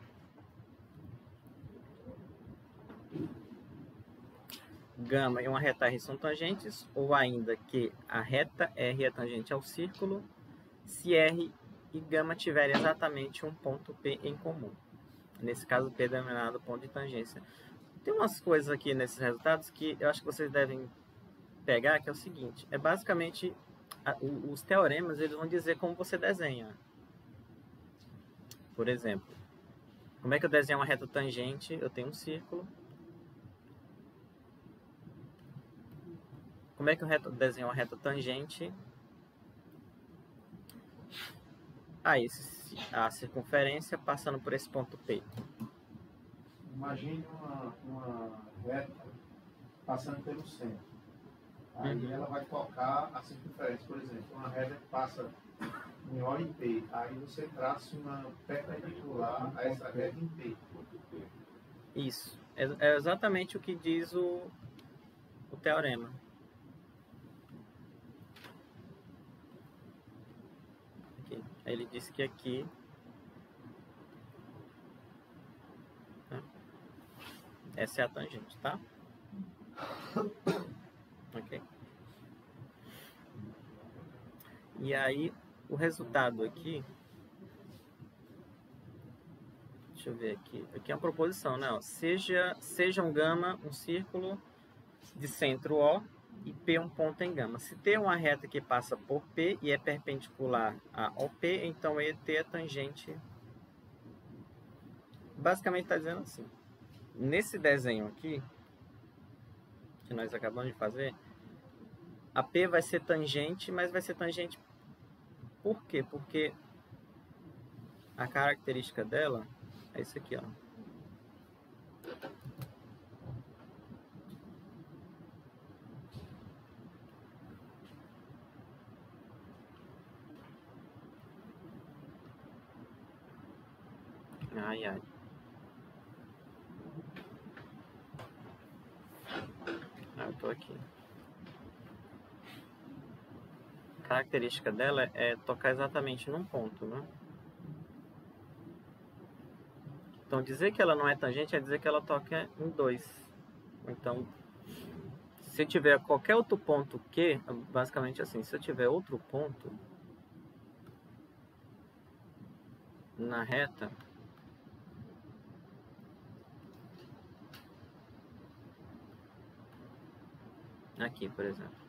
gama e uma reta R são tangentes, ou ainda que a reta R é tangente ao círculo, se R e gama tiverem exatamente um ponto P em comum. Nesse caso, P é denominado ponto de tangência. Tem umas coisas aqui nesses resultados que eu acho que vocês devem pegar, que é o seguinte, é basicamente os teoremas, eles vão dizer como você desenha. Por exemplo, como é que eu desenho uma reta tangente? Eu tenho um círculo. Como é que eu desenho uma reta tangente? A circunferência passando por esse ponto P. Imagine uma reta passando pelo centro. Aí ela vai tocar a circunferência. Por exemplo, uma reta que passa em O e P. Aí você traça uma perpendicular a essa reta em P. Isso. É exatamente o que diz o teorema. Aqui. Aí ele disse que aqui... Essa é a tangente, tá? Ok. E aí, o resultado aqui... Deixa eu ver aqui. Aqui é uma proposição, né? Seja um gama um círculo de centro O e P um ponto em gama. Se T é uma reta que passa por P e é perpendicular a OP, então ET é tangente. Basicamente está dizendo assim. Nesse desenho aqui, que nós acabamos de fazer, a P vai ser tangente, mas vai ser tangente por quê? Porque a característica dela é isso aqui, ó. Ai, ai. Eu tô aqui. A característica dela é tocar exatamente num ponto, né? Então, dizer que ela não é tangente é dizer que ela toca em 2. Então, se tiver qualquer outro ponto que, basicamente assim, se eu tiver outro ponto na reta, aqui, por exemplo.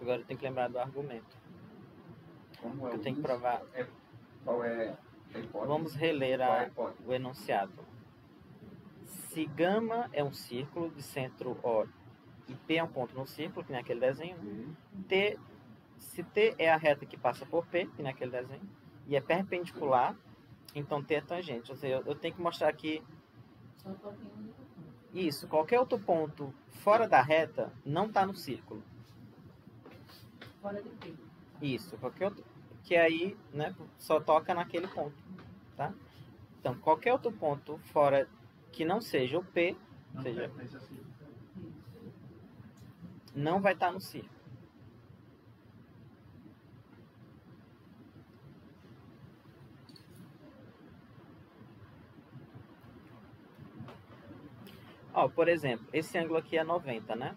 Agora eu tenho que lembrar do argumento. Como é eu tenho que provar. Qual é a hipótese? Vamos reler o enunciado. Se gama é um círculo de centro O e P é um ponto no círculo, que nem aquele desenho, se T é a reta que passa por P, que nem aquele desenho, e é perpendicular, então T é tangente. Ou seja, eu tenho que mostrar aqui isso, qualquer outro ponto fora da reta não está no círculo. Fora de P. Isso, qualquer outro, que aí, né, só toca naquele ponto, tá? Então, qualquer outro ponto fora que não seja o P, não vai estar no círculo. Ó, por exemplo, esse ângulo aqui é 90, né?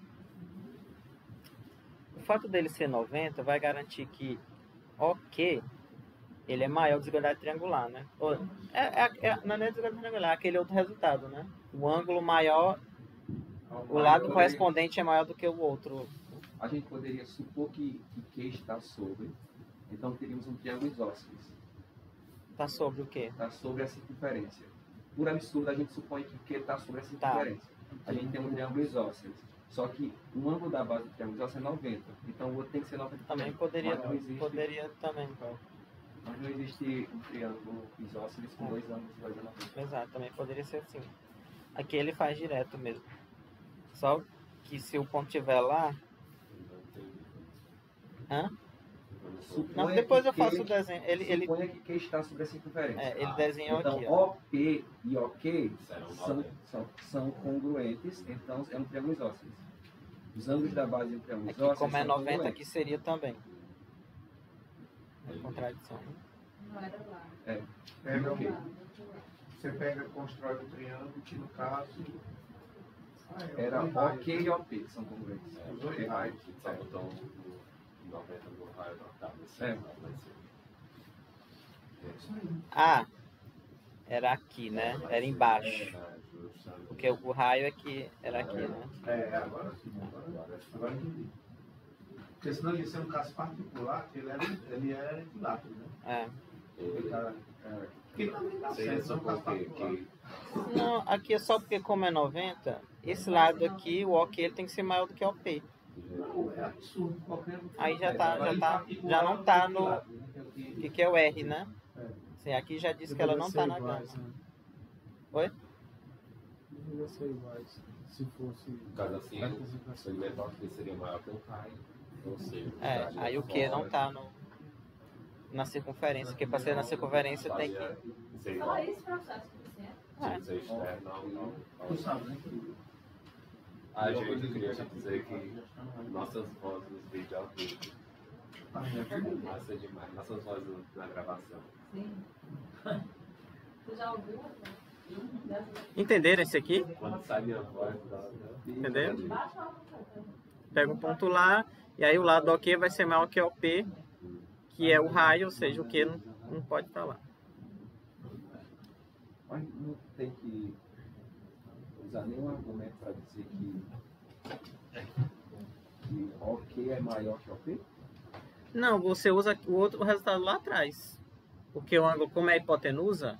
O fato dele ser 90 vai garantir que OK ele é maior que desigualdade triangular, né? Não é desigualdade triangular, é aquele outro resultado, né? O ângulo maior O lado correspondente é maior do que o outro. A gente poderia supor que Q está sobre, então teríamos um triângulo isósceles. Está sobre o quê? Está sobre a circunferência. Por absurdo, a gente supõe que Q está sobre a circunferência. A gente tem um triângulo isósceles. Só que o ângulo da base do triângulo isósceles é 90. Então o outro tem que ser 90. Também poderia, Mas não existe, poderia também. Mas não existe um triângulo isósceles com dois ângulos iguais a 90. Exato, também poderia ser assim. Aqui ele faz direto mesmo. Só que se o ponto estiver lá... Hã? Não, depois eu faço o desenho. Suponha que Q está sobre a circunferência. Ele desenhou então, aqui. Ó. OP e OK são congruentes, então é um triângulo isósceles. Os ângulos da base do triângulo Aqui, isósceles como é são 90, congruentes. aqui seria também. É contradição. Né? Não era lá. Pega, Ok. você pega, constrói o triângulo, que no caso... Era OK e OP que são congruentes. Só botou 90 no raio da cabeça. Ah, era aqui, né? Era embaixo. Porque o raio aqui era aqui, né? Agora sim. Agora entendi. Porque senão ia ser um caso particular, que ele é equilátero, né? Porque também dá certo, é um caso particular. Não, aqui é só porque como é 90, esse lado aqui, o OK, ele tem que ser maior do que o OP. É absurdo. Aí já não tá no... O que é o R, né? Sim, aqui já disse que ela não tá na gama. Oi? Deveria ser iguais. Se fosse... No caso assim, o segmento aqui seria maior que o raio. Ou seja, Aí o Q não tá na circunferência, porque para ser na circunferência tem que... Só isso, professor, suficiente. Tu sabe, né? A gente queria dizer que nossas vozes nos vídeos ao vivo. Massa demais. Nossas vozes na gravação. Sim. Tu já ouviu? Entenderam esse aqui? Quando sai minha voz, Entenderam? Baixa a outra. Pega um ponto lá, e aí o lado do OK vai ser maior que o P, que é o raio, ou seja, o Q não pode estar lá. Mas não tem que usar nenhum argumento para dizer que OK é maior que OP? Não, você usa o outro resultado lá atrás. Porque o ângulo, como é hipotenusa,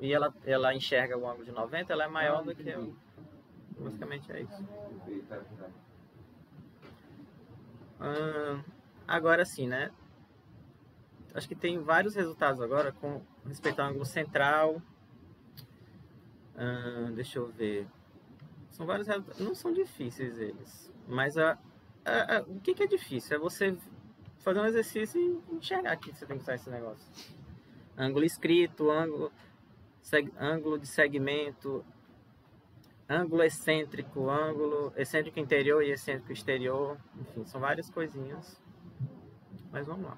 e ela enxerga o ângulo de 90, ela é maior do que o... Basicamente é isso. Agora sim, né? Acho que tem vários resultados agora com respeito ao ângulo central. Deixa eu ver. São vários resultados. Não são difíceis eles. Mas o que é difícil? É você fazer um exercício e enxergar aqui que você tem que usar esse negócio. Ângulo escrito, ângulo de segmento, ângulo excêntrico interior e excêntrico exterior. Enfim, são várias coisinhas. Mas vamos lá.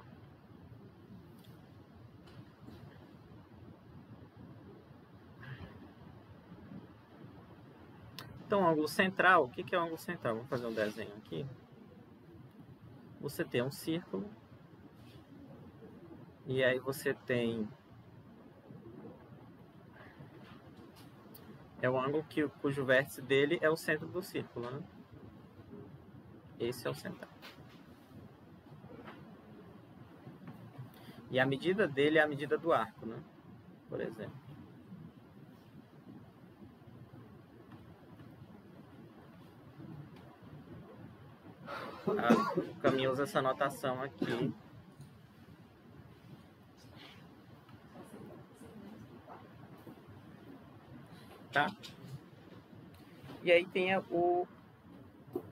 Então, ângulo central, o que é o ângulo central? Vamos fazer um desenho aqui. Você tem um círculo. E aí você tem... É o ângulo cujo vértice dele é o centro do círculo, né? Esse é o central. E a medida dele é a medida do arco, né? Por exemplo. O caminho usa essa notação aqui. Tá? E aí tem o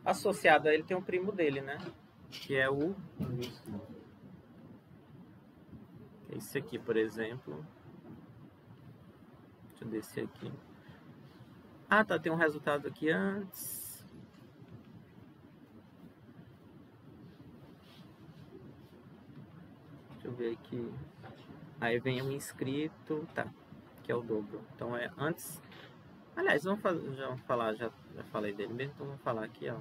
associado a ele tem um primo dele, né? Que é o esse aqui, por exemplo. Deixa eu descer aqui. Ah, tá, tem um resultado aqui antes. Deixa eu ver aqui. Aí vem um inscrito, tá? Que é o dobro. Então é antes. Aliás, já falei dele mesmo, então vamos falar aqui, ó.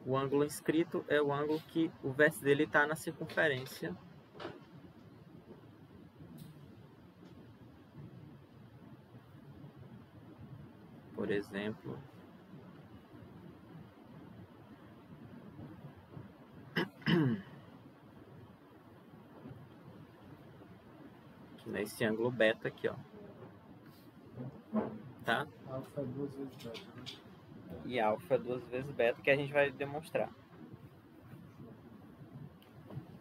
O ângulo inscrito é o ângulo que o vértice dele está na circunferência. por exemplo, aqui nesse ângulo beta aqui, ó. Tá? Alfa é 2 vezes beta, né? E alfa é 2 vezes beta, que a gente vai demonstrar.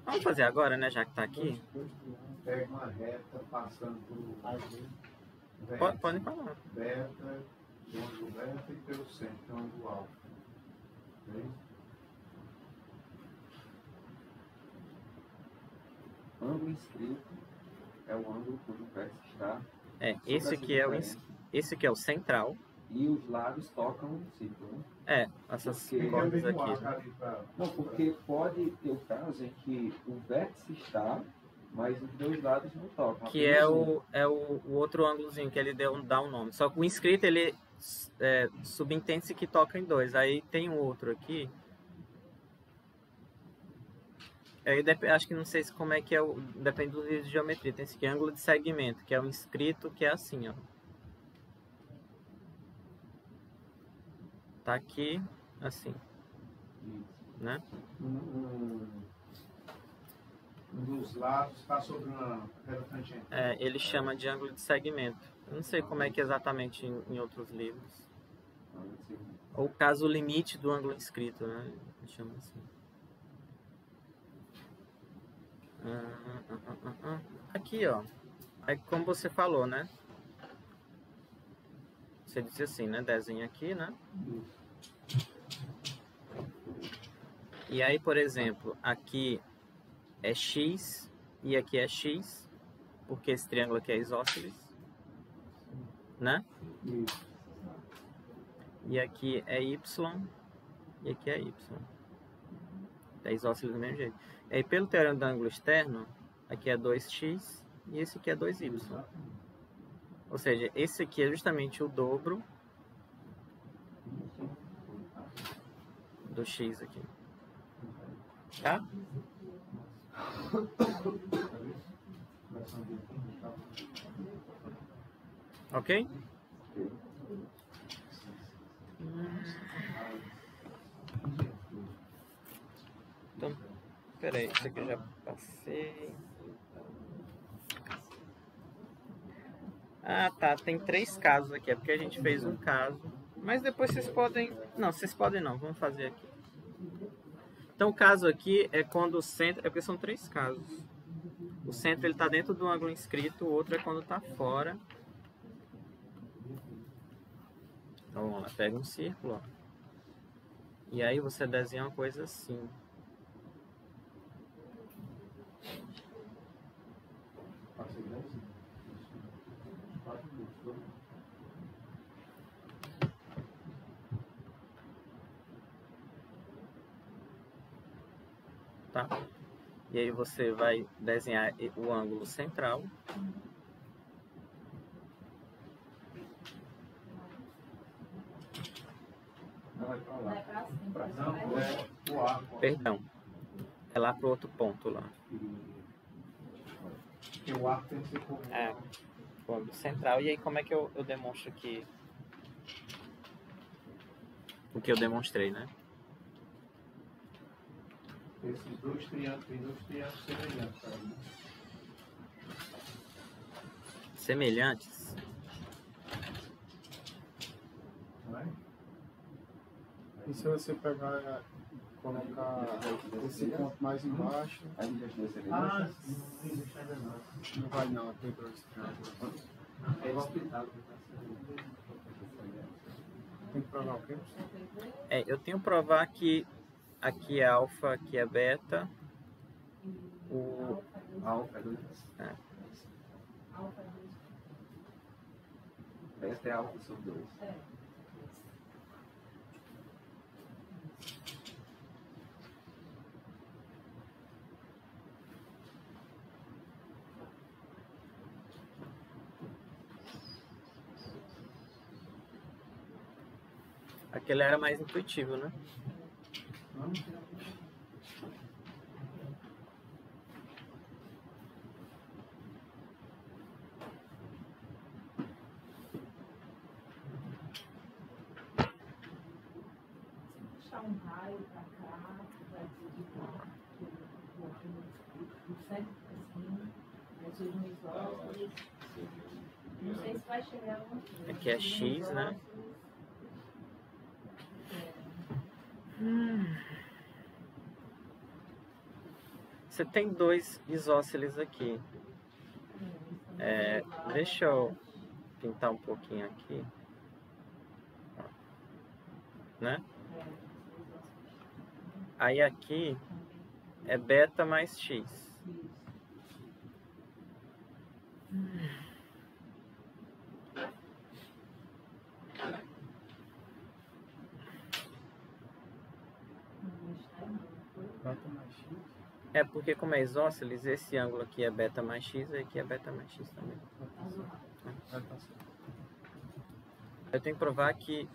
Vamos fazer agora, né, já que tá aqui. Pega uma reta passando por Podem falar. beta, do ângulo beta e pelo centro, que é o ângulo alfa. Ok? Ângulo inscrito é o ângulo cujo vértice está. Esse aqui é o central. E os lados tocam o círculo, É, né? essas Porque cordas um aqui. Não, porque pode ter o caso em que o vértice está, mas os dois lados não tocam. Que é o outro ângulozinho que ele dá um nome. Só que o inscrito, ele subentende-se que toca em dois. Aí tem um outro aqui. Acho que não sei como é que é, depende do livro de geometria. Tem esse aqui, ângulo de segmento, que é o inscrito, que é assim, ó. Tá aqui, assim. Né? Um dos lados está sobre uma reta tangente. Ele chama de ângulo de segmento. Eu não sei como é que é exatamente em outros livros. Ou caso limite do ângulo inscrito, né? Ele chama assim. Aqui, ó. Aí, como você falou, né? Você disse assim, né? Desenha aqui, né? E aí, por exemplo, aqui é X e aqui é X, porque esse triângulo aqui é isósceles, né? E aqui é Y e aqui é Y. É isósceles do mesmo jeito. E aí, pelo teorema do ângulo externo, aqui é 2x e esse aqui é 2y. Ou seja, esse aqui é justamente o dobro do x aqui. Tá? Ok? Então, peraí, isso aqui eu já passei. Ah, tá, tem 3 casos aqui, é porque a gente fez um caso. Mas depois vocês podem... Não, vocês podem não, vamos fazer aqui. Então o caso aqui é quando o centro... É porque são 3 casos. O centro ele tá dentro do ângulo inscrito, o outro é quando tá fora. Então vamos lá, pega um círculo, ó. E aí você desenha uma coisa assim. Tá? E aí você vai desenhar o ângulo central. Não vai pra lá. Não, é o arco. Perdão. É lá pro outro ponto lá. Porque o arco tem que ser como... O ângulo central. E aí como é que eu demonstro aqui o que eu demonstrei, né? Esses dois triângulos, tem 2 triângulos semelhantes aí, né? Semelhantes? Não é? E se você pegar e colocar esse ponto mais embaixo, Ah, sim, não existe ainda não. não vai não, tem 2 triângulos. É explicado. Tem que provar o quê? Eu tenho que provar que aqui é alfa, aqui é beta. O Alfa é 2. Beta é alfa sobre 2. aquele era mais intuitivo, né? cá e pra cá, vai dividir do centro assim, mas os isósceles, não sei se vai chegar a alguma coisa. Aqui é X, né? Você tem 2 isósceles aqui. Deixa eu pintar um pouquinho aqui. Né? Aí aqui é beta mais X. Beta mais X. Porque como é isósceles, esse ângulo aqui é beta mais X e aqui é beta mais X também. Eu tenho que provar que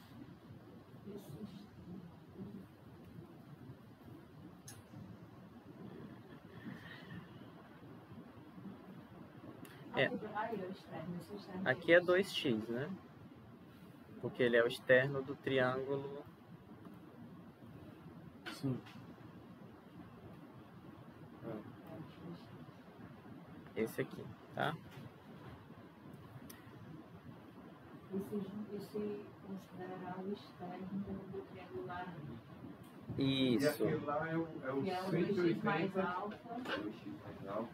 aqui é 2x, né? Porque ele é o externo do triângulo. Sim. Esse aqui, tá? Esse considerar o externo do triangular. E Isso. aquele lá é o Que é o 2x mais 180. alfa.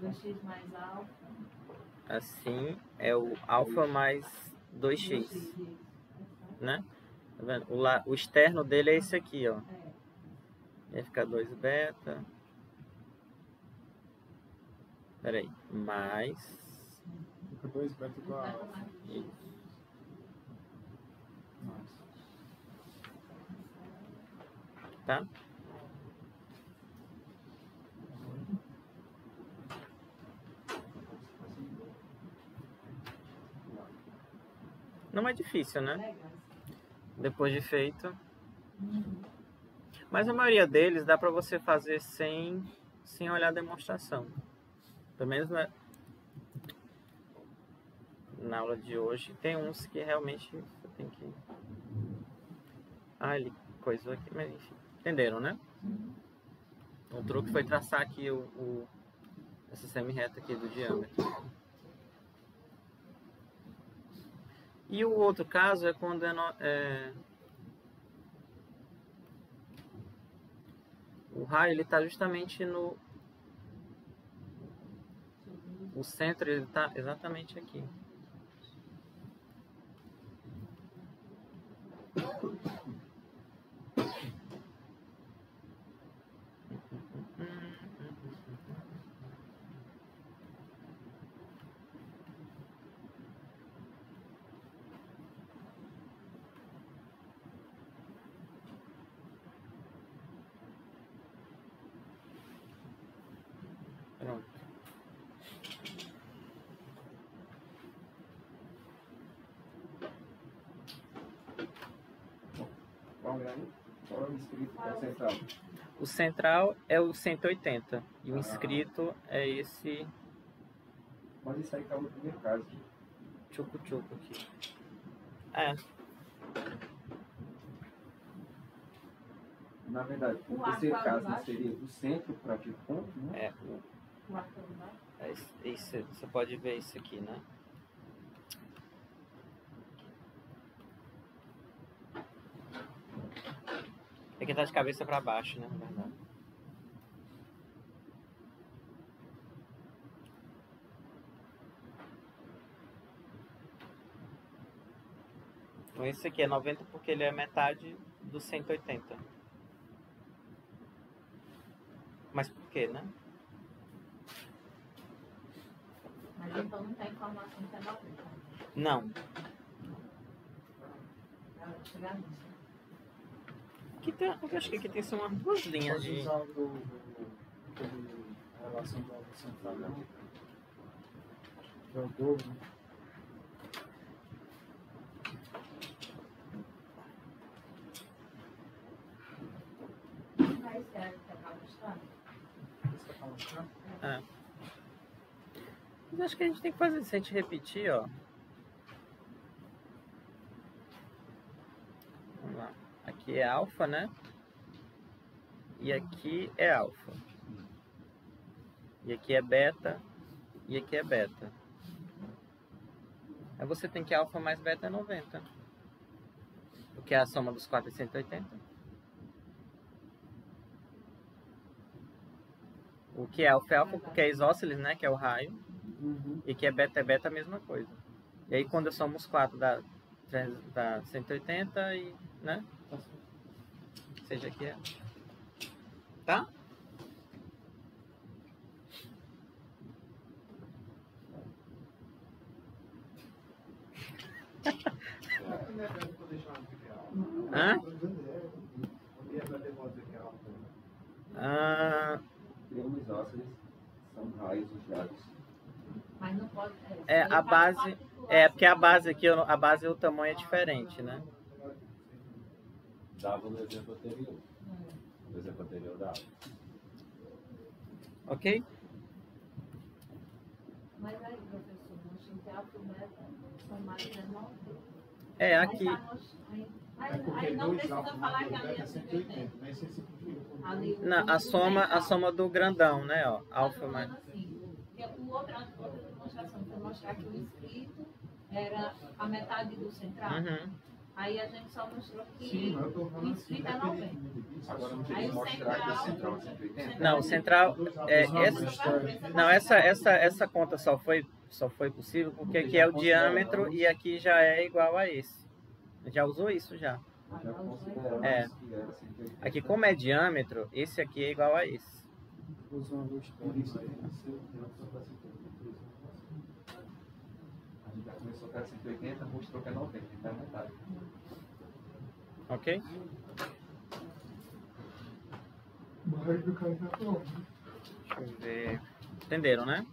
2x mais alfa. Assim é o alfa mais 2x, né? Tá vendo? O externo dele é esse aqui, ó. Vai ficar 2 beta. Pera aí. Mais. Fica 2 beta igual a alfa. Isso. Tá? Não é difícil, né? Depois de feito. Mas a maioria deles dá pra você fazer sem olhar a demonstração. Pelo menos na aula de hoje. Tem uns que realmente você tem que... ele coisou aqui, mas enfim. Entenderam, né? O truque foi traçar aqui essa semi-reta aqui do diâmetro. E o outro caso é quando o raio ele está justamente no... O centro ele está exatamente aqui. Pronto. Qual é o inscrito que é o central? O central é o 180 e o inscrito é esse Mas isso aí tá no primeiro caso. tchucu-tchucu aqui. Na verdade, o terceiro caso não seria do centro para aquele ponto, né? Isso, você pode ver isso aqui, né? É que tá de cabeça para baixo, né? Na verdade. Então esse aqui é 90 porque ele é metade do 180. Mas por quê, né? Mas então não tem informação que é 90. Não. Aqui tem, eu acho que aqui tem só umas 2 linhas Pode de... usar a relação do alvo central, não? Que é o dobro, né? Mas é que tá mostrando? Você tá mostrando? Mas acho que a gente tem que fazer, se a gente repetir, ó. Vamos lá. Aqui é alfa, né? e aqui é alfa. E aqui é beta, e aqui é beta. Aí você tem que alfa mais beta é 90. Porque é a soma dos 4 é 180. O que é alfa porque é isósceles, né? Que é o raio. E que é beta a mesma coisa. E aí quando eu somo os 4 dá 180 e, né? Seja que é. Tá? Hã? Triângulos isósceles são raios usados. Mas não pode. A base. Porque a base aqui, o tamanho é diferente, né? Dava no exemplo anterior. No exemplo anterior dava. Ok? Mas aí, professor, no xinteado beta são mais de 9. Aqui. Aí não precisa falar que ali é 180. Não, a soma do grandão, né? Ó, alfa mais. Outra demonstração para mostrar que o escrito era a metade do central. Aí a gente só mostrou que o escrito é 90. Agora não tem que mostrar que a central é 180. Não, o central essa conta só foi possível porque aqui é o diâmetro e aqui já é igual a esse. Já usou isso já. Aqui como é diâmetro, esse aqui é igual a esse. A gente já começou com 180, mostrou que é 90, então é metade. Ok? Deixa eu ver. Entenderam, né?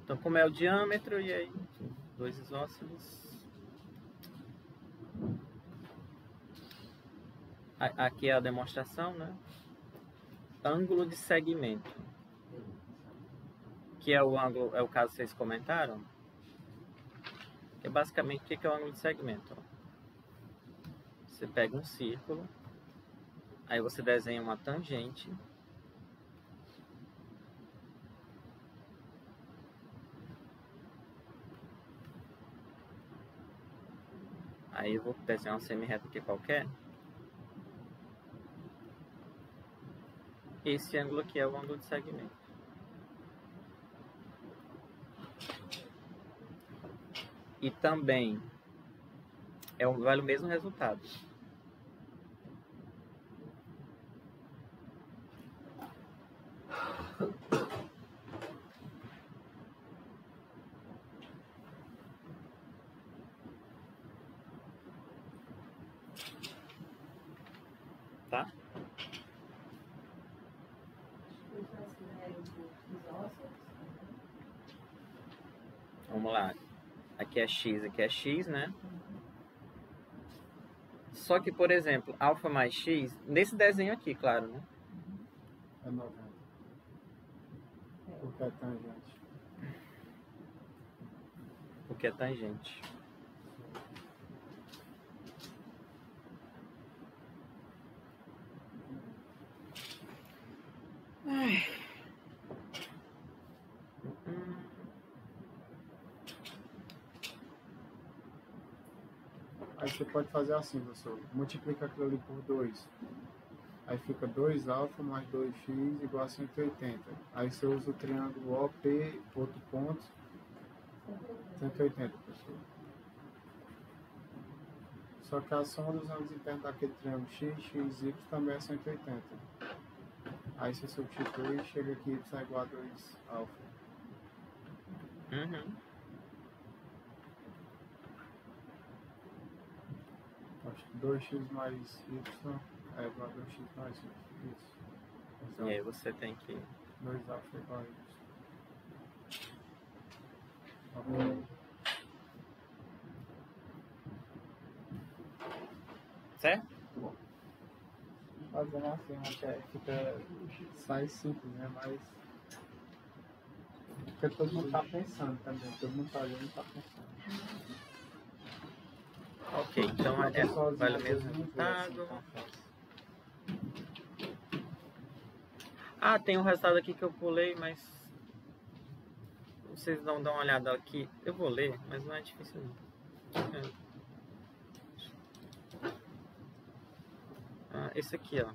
Então como é o diâmetro e aí 2 isósceles. Aqui é a demonstração, né? Ângulo de segmento. Que é o ângulo, é o caso que vocês comentaram. Que é basicamente o que é o ângulo de segmento. Você pega um círculo, aí você desenha uma tangente. Aí eu vou desenhar uma semi-reta aqui qualquer. Esse ângulo aqui é o ângulo de segmento. E também vale o mesmo resultado. Tá? Vamos lá. Aqui é x, né? Só que, por exemplo, alfa mais x, nesse desenho aqui, claro, né? É 90. Porque é tangente. Porque é tangente. Aí você pode fazer assim, professor. Multiplica aquilo ali por 2. Aí fica 2α mais 2x igual a 180. Aí você usa o triângulo OP, outro ponto, 180, professor. Só que a soma dos ângulos internos daquele triângulo x, x, y também é 180. Aí você substitui e chega aqui y é igual a 2α. Acho que 2x mais y é igual a 2x mais y. Isso. E aí você tem que... 2α é igual a isso. Ok. Certo? Fazendo assim, sai simples, né? Mas... Porque todo mundo tá pensando também. Todo mundo tá olhando e tá pensando. Ok, então vale o mesmo resultado. Ah, tem um resultado aqui que eu pulei, mas vocês dão uma olhada aqui. Eu vou ler, mas não é difícil não. Esse aqui, ó.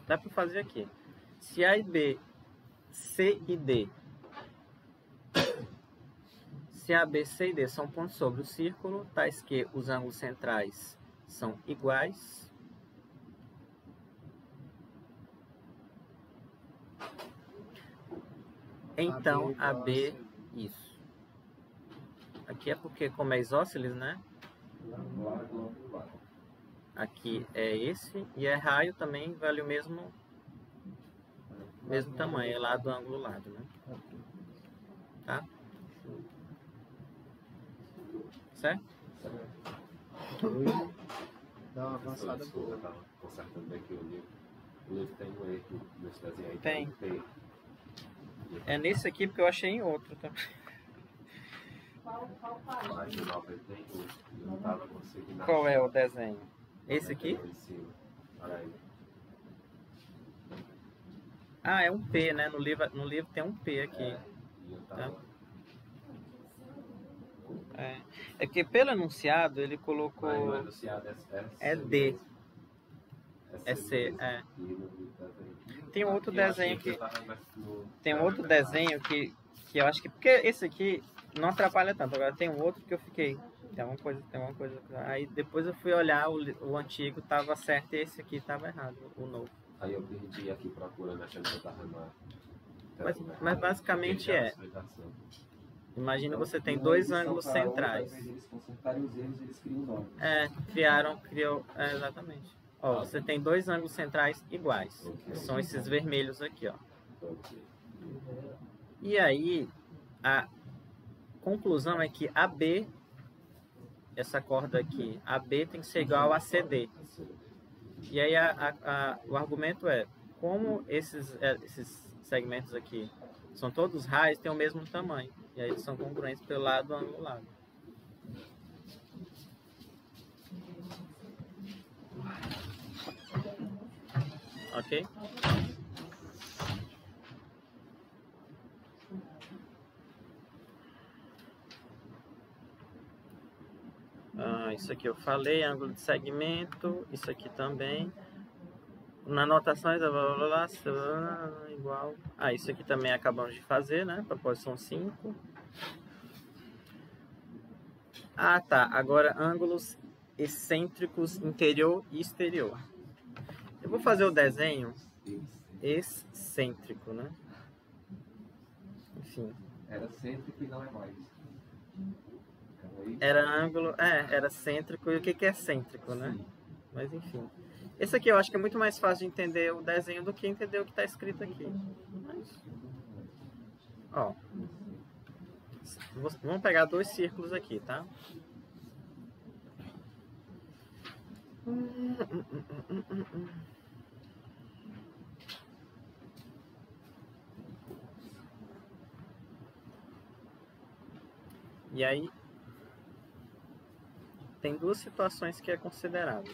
Dá para fazer aqui. Se A e B, C e D, se A, B, C e D são pontos sobre o círculo, tais que os ângulos centrais são iguais, então AB, isso. Aqui é porque, como é isósceles, né? Aqui é esse, e é raio também, vale o mesmo tamanho, é lado, ângulo, lado, né? Tá? Certo? Dá uma avançada boa. Eu estava consertando aqui o livro. O livro tem um erro nesse desenho aí. Tem. É nesse aqui porque eu achei em outro também. Qual é o desenho? Esse aqui? Ah, é um P, né? No livro tem um P aqui. Tá? É que pelo enunciado ele colocou. O enunciado é D. É C, é. Tem outro desenho que. Tem outro desenho que eu acho que. Porque esse aqui não atrapalha tanto. Agora tem um outro que eu fiquei. Tem uma coisa. Aí depois eu fui olhar o antigo, tava certo, e esse aqui tava errado, o novo. Aí eu perdi aqui procurando, achando que eu tava na. Mas basicamente é. Imagina você tem dois ângulos centrais. Eles consertarem os erros, eles criam os criou. Exatamente. Ó, você tem dois ângulos centrais iguais. Que são esses vermelhos aqui, ó. E aí, a conclusão é que AB, essa corda aqui, AB tem que ser igual a CD. E aí o argumento é, como esses segmentos aqui são todos raios, têm o mesmo tamanho. E aí eles são congruentes pelo lado, ângulo, lado. Ok? Isso aqui eu falei, ângulo de segmento, isso aqui também. Na anotações, igual. Isso aqui também acabamos de fazer, né? Para posição 5. Tá. Agora, ângulos excêntricos interior e exterior. Eu vou fazer o desenho excêntrico, né? Enfim. Era cêntrico e não é mais. Era ângulo, era cêntrico. E o que é cêntrico, né? Mas enfim. Esse aqui eu acho que é muito mais fácil de entender o desenho do que entender o que está escrito aqui. Ó. Vamos pegar dois círculos aqui, tá? E aí, tem duas situações que é considerado.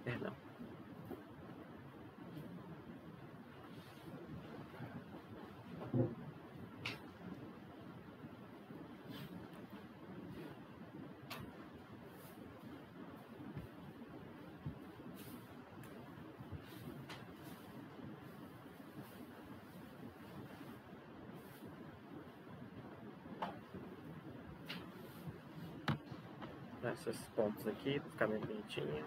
Perdão. Esses pontos aqui, para ficar bem bonitinho.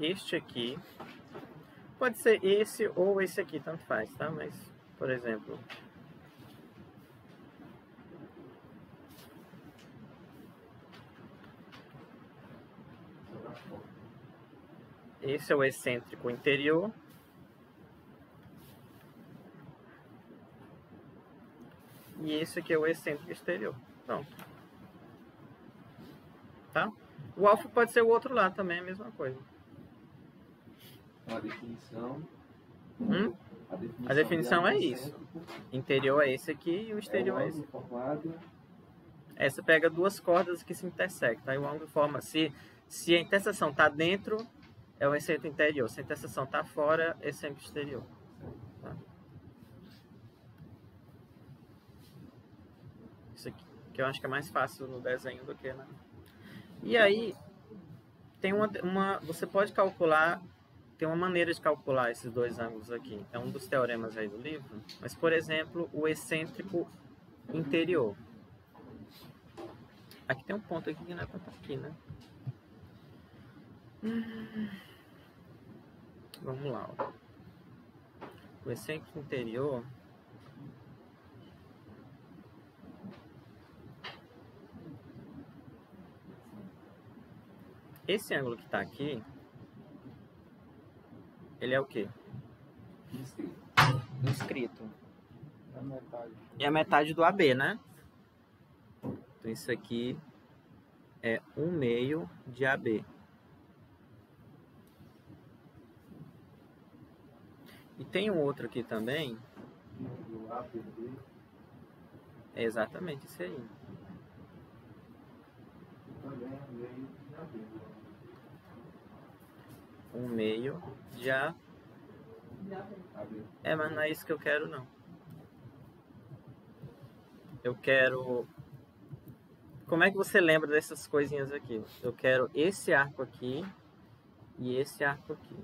este aqui. Pode ser esse ou esse aqui, tanto faz, tá? Mas, por exemplo... Esse é o excêntrico interior. E esse aqui é o excêntrico exterior. Pronto. Tá? O alfa pode ser o outro lado também, é a mesma coisa. A definição... A definição é isso. Interior é esse aqui e o exterior é esse. Você pega duas cordas que se intersectam. Aí o ângulo forma... Se a interseção está dentro, é o excêntrico interior. Se a interseção está fora, é excêntrico exterior. Tá? Isso aqui, que eu acho que é mais fácil no desenho do que, né? E aí, tem você pode calcular... Tem uma maneira de calcular esses dois ângulos aqui. É um dos teoremas aí do livro. Mas, por exemplo, o excêntrico interior. Aqui tem um ponto aqui que não é para estar aqui, né? Vamos lá. Ó. O excêntrico interior... Esse ângulo que está aqui... Ele é o quê? Inscrito. É a metade. E a metade do AB, né? Então isso aqui é 1/2 de AB. E tem um outro aqui também. É exatamente isso aí. Também é meio de AB. 1/2 de A. Mas não é isso que eu quero, não. Eu quero... Como é que você lembra dessas coisinhas aqui? Eu quero esse arco aqui e esse arco aqui.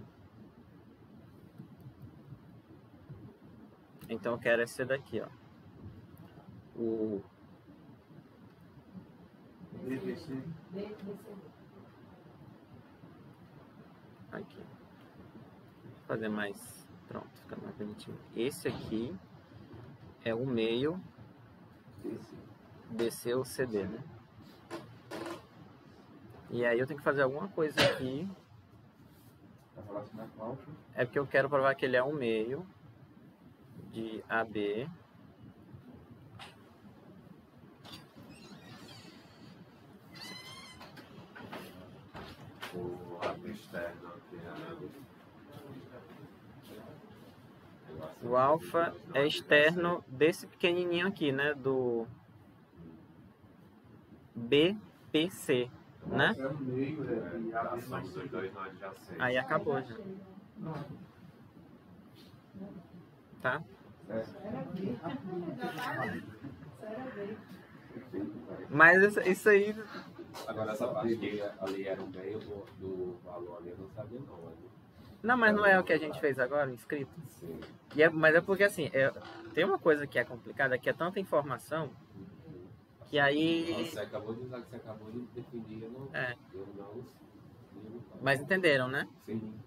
Então eu quero esse daqui, ó. O... Aqui. Vou fazer mais... Pronto, fica mais bonitinho. Esse aqui é 1/2 DC ou CD, né? E aí eu tenho que fazer alguma coisa aqui. É porque eu quero provar que ele é 1/2 de AB. O AB externo aqui é... O alfa é externo desse pequenininho aqui, né? Do BPC, né? É o meio, e a soma dos dois não adjacentes. Aí acabou já. Tá? Mas isso aí... Agora essa parte que ali era o meio do valor ali, eu não sabia não. Não, mas não é o que a gente fez agora, inscrito? Sim. Mas é porque assim, tem uma coisa que é complicada, que é tanta informação, que aí... Você acabou de usar que você acabou de definir, eu não... Mas entenderam, né? Sim.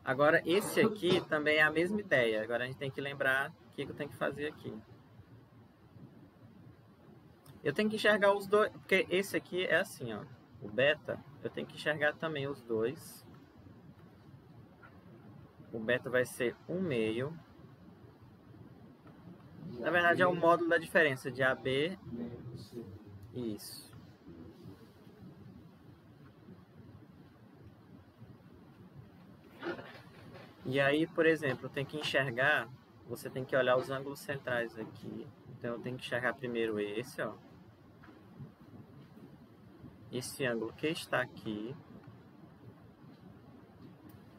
Agora, esse aqui também é a mesma ideia. Agora a gente tem que lembrar o que eu tenho que fazer aqui. Eu tenho que enxergar os dois, porque esse aqui é assim, ó. O beta, eu tenho que enxergar também os dois. O beta vai ser 1/2. Na verdade é o módulo da diferença de AB. Isso. E aí, por exemplo, eu tenho que enxergar, você tem que olhar os ângulos centrais aqui. Então eu tenho que enxergar primeiro esse, ó. Esse ângulo que está aqui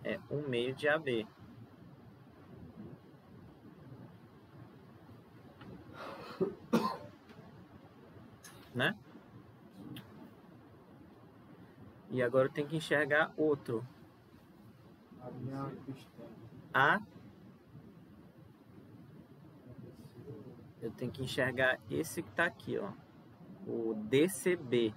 é 1/2 de AB. Né? E agora eu tenho que enxergar outro. Eu tenho que enxergar esse que está aqui, ó. O DCB.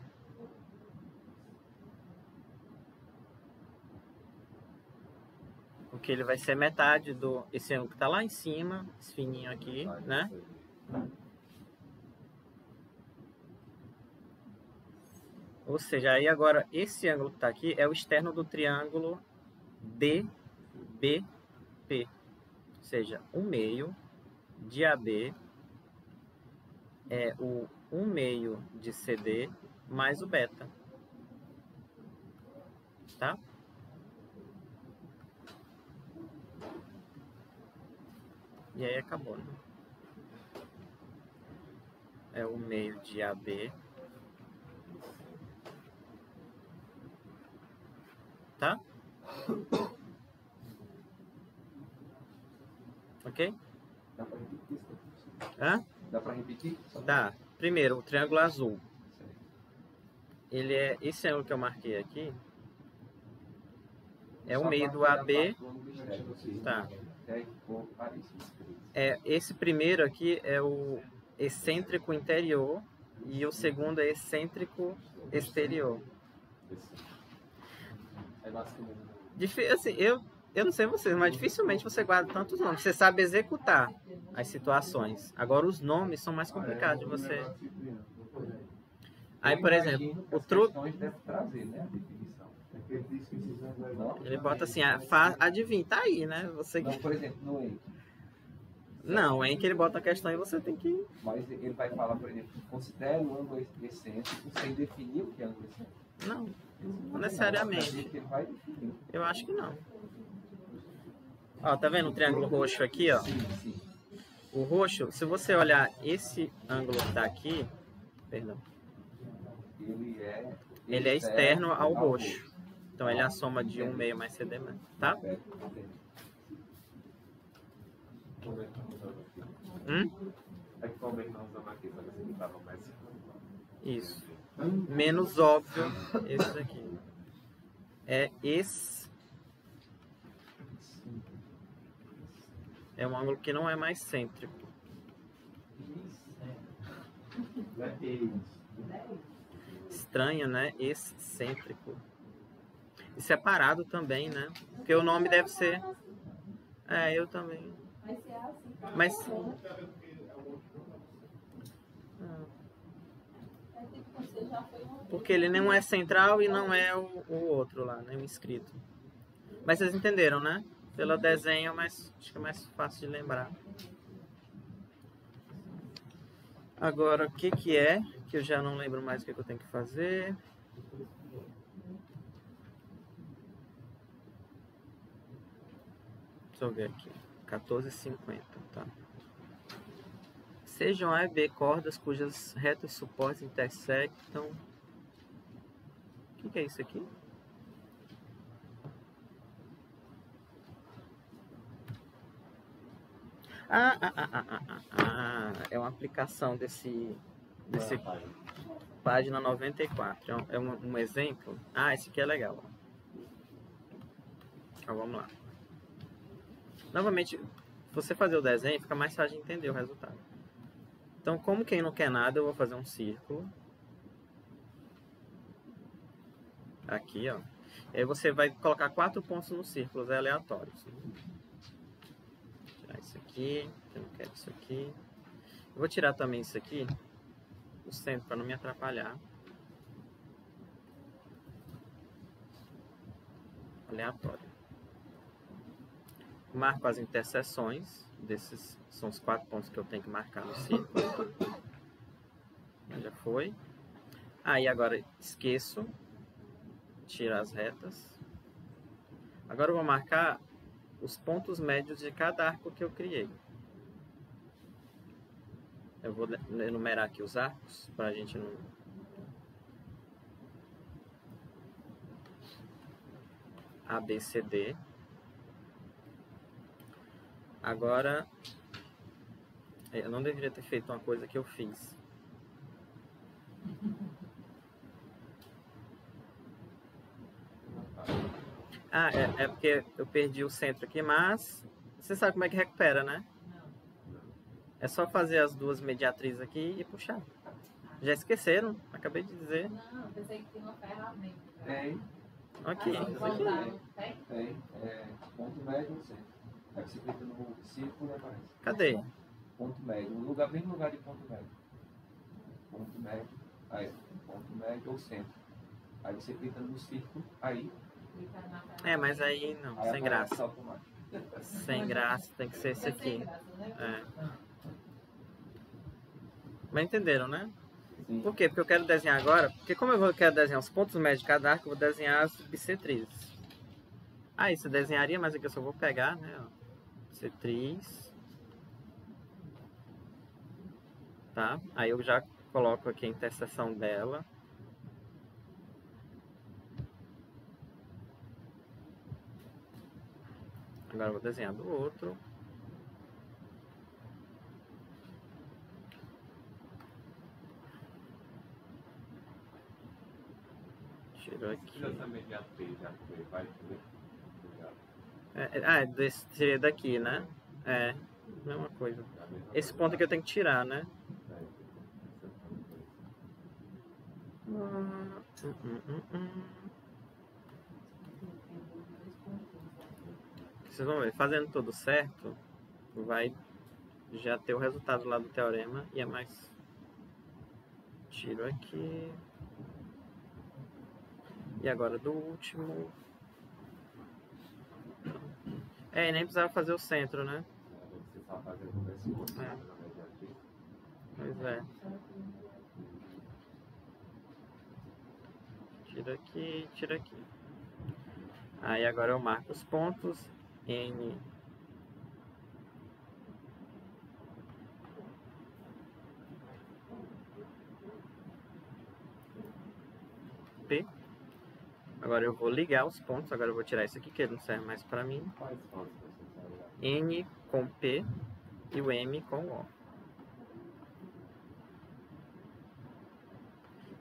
Porque ele vai ser metade do... Esse ângulo que tá lá em cima, esse fininho aqui, né? Ou seja, aí agora esse ângulo que tá aqui é o externo do triângulo DBP. Ou seja, 1/2 de AB é o 1/2 de CD mais o beta. Tá? E aí acabou, né? É 1/2 de AB. Tá? Ok? Dá pra repetir isso? Hã? Dá pra repetir? Tá. Primeiro, o triângulo azul. Ele é... Esse ângulo que eu marquei aqui é 1/2 do AB. Tá. É, esse primeiro aqui é o excêntrico interior e o segundo é excêntrico exterior. Assim, eu não sei vocês, mas dificilmente você guarda tantos nomes. Você sabe executar as situações. Agora os nomes são mais complicados de você. Aí, por exemplo, o truque. Ele bota assim, adivinha, tá aí, né? Você... Não, por exemplo, no ENC. Não, em que ele bota a questão e você tem que... Mas ele vai falar, por exemplo, considera o ângulo excêntrico sem definir o que é ângulo excêntrico. Não necessariamente. Eu acho que não. Ó, tá vendo o triângulo roxo aqui, ó? Sim, sim. O roxo, se você olhar esse ângulo que tá aqui, perdão. Ele é externo ao roxo. Então ele é a soma de 1/2 mais CD, tá? Isso. Menos óbvio esse daqui. É esse. É um ângulo que não é mais cêntrico. Estranho, né? Excêntrico. E separado também, né? Porque o nome deve ser... É, eu também. Mas... Porque ele não é central e não é o outro lá, né? O inscrito. Mas vocês entenderam, né? Pelo desenho, mas acho que é mais fácil de lembrar. Agora, o que é? Que eu já não lembro mais o que eu tenho que fazer. Deixa eu ver aqui. 14,50, tá? Sejam A e B cordas cujas retas suportes intersectam. O que é isso aqui? É uma aplicação desse página 94. É um exemplo. Esse aqui é legal. Então vamos lá. Novamente, você fazer o desenho fica mais fácil de entender o resultado. Então, como quem não quer nada, eu vou fazer um círculo. Aqui, ó. E aí você vai colocar 4 pontos nos círculos aleatórios. Tirar isso aqui, eu não quero isso aqui. Eu vou tirar também isso aqui, o centro, para não me atrapalhar. Aleatório. Marco as interseções. Desses são os 4 pontos que eu tenho que marcar no círculo. Já foi. Aí agora esqueço. Tiro as retas. Agora eu vou marcar os pontos médios de cada arco que eu criei. Eu vou enumerar aqui os arcos para a gente não... A, B, C, D. Agora, eu não deveria ter feito uma coisa que eu fiz. É porque eu perdi o centro aqui, mas você sabe como é que recupera, né? É só fazer as duas mediatrizes aqui e puxar. Já esqueceram? Acabei de dizer. Não, pensei que tinha uma ferramenta. Aqui. Tem. Ponto médio no centro. Aí você clica no círculo e aparece. Cadê? Ponto médio. Mesmo lugar de ponto médio. Ponto médio. Aí, ponto médio ou centro. Aí você clica no círculo, aí. Mas aí não, aí sem graça. Automático. Sem graça, tem que ser esse aqui. Mas entenderam, né? Sim. Por quê? Porque eu quero desenhar agora. Porque como eu quero desenhar os pontos médios de cada arco, eu vou desenhar as bissetrizes. Isso eu desenharia, mas aqui eu só vou pegar, né? Ó, bissetriz. Tá? Aí eu já coloco aqui a interseção dela. Agora eu vou desenhar do outro. Tiro aqui. Seria daqui, né? Mesma coisa. Esse ponto aqui eu tenho que tirar, né? Vocês vão ver, fazendo tudo certo, vai já ter o resultado lá do teorema e é mais... Tiro aqui. E agora do último. Nem precisava fazer o centro, né? Pois é. Tira aqui, tira aqui. Aí agora eu marco os pontos. N. P. Agora eu vou ligar os pontos. Agora eu vou tirar isso aqui, que ele não serve mais para mim. N com P e o M com O.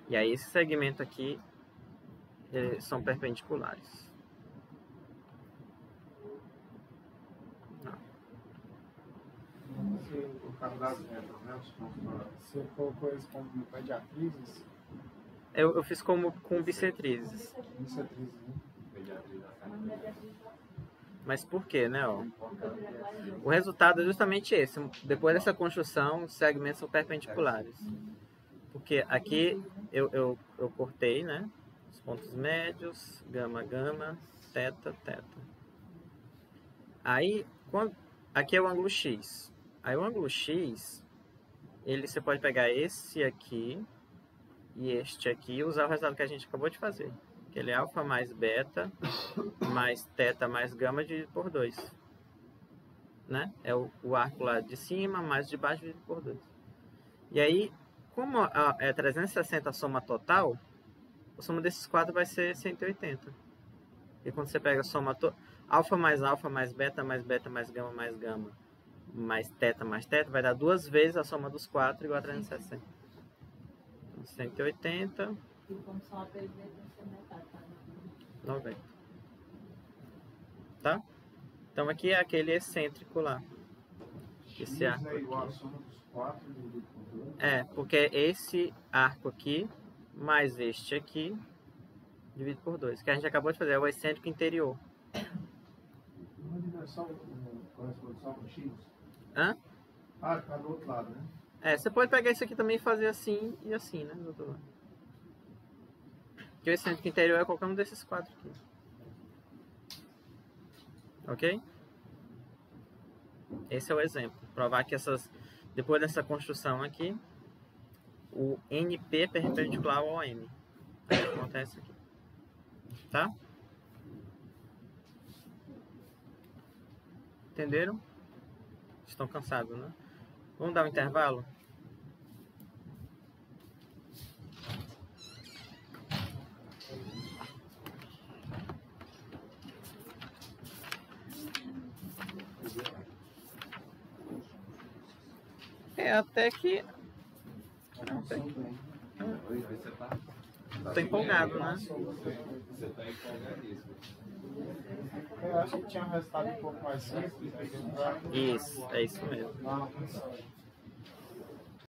E aí esse segmento aqui são perpendiculares. Você colocou esse como mediatrizes? Eu fiz com bissetrizes. Bissetrizes, né? Mas por quê, né? O resultado é justamente esse. Depois dessa construção, os segmentos são perpendiculares. Porque aqui eu cortei, né? Os pontos médios, gama, gama, teta, teta. Aí, aqui é o ângulo X. Aí o ângulo X, você pode pegar esse aqui e este aqui e usar o resultado que a gente acabou de fazer. Que ele é alfa mais beta, mais teta mais gama dividido por 2. Né? É o arco lá de cima mais de baixo dividido por 2. E aí, como é 360 a soma total, a soma desses quatro vai ser 180. E quando você pega a soma alfa mais beta mais gama, mais teta, vai dar 2 vezes a soma dos 4 igual a 360. Então, 180. E como só a PV tem que ser metade, tá? 90. Tá? Então aqui é aquele excêntrico lá. Esse arco é igual a aqui. soma dos 4 dividido por 2? Porque é esse arco aqui mais este aqui dividido por 2. Que a gente acabou de fazer, é o excêntrico interior. Uma dimensão corresponde só com X? Hã? Tá do outro lado, né? Você pode pegar isso aqui também e fazer assim e assim, né? Do outro lado. Que o excêntrico interior é qualquer um desses 4 aqui. Ok? Esse é o exemplo. Provar que depois dessa construção aqui, o NP é perpendicular ao OM. Aí acontece aqui. Tá? Entenderam? Estão cansados, né? Vamos dar um intervalo? Até que... Tô empolgado, né? Você tá empolgadíssimo. Eu acho que tinha um resultado um pouco mais simples. Isso, é isso mesmo. Não,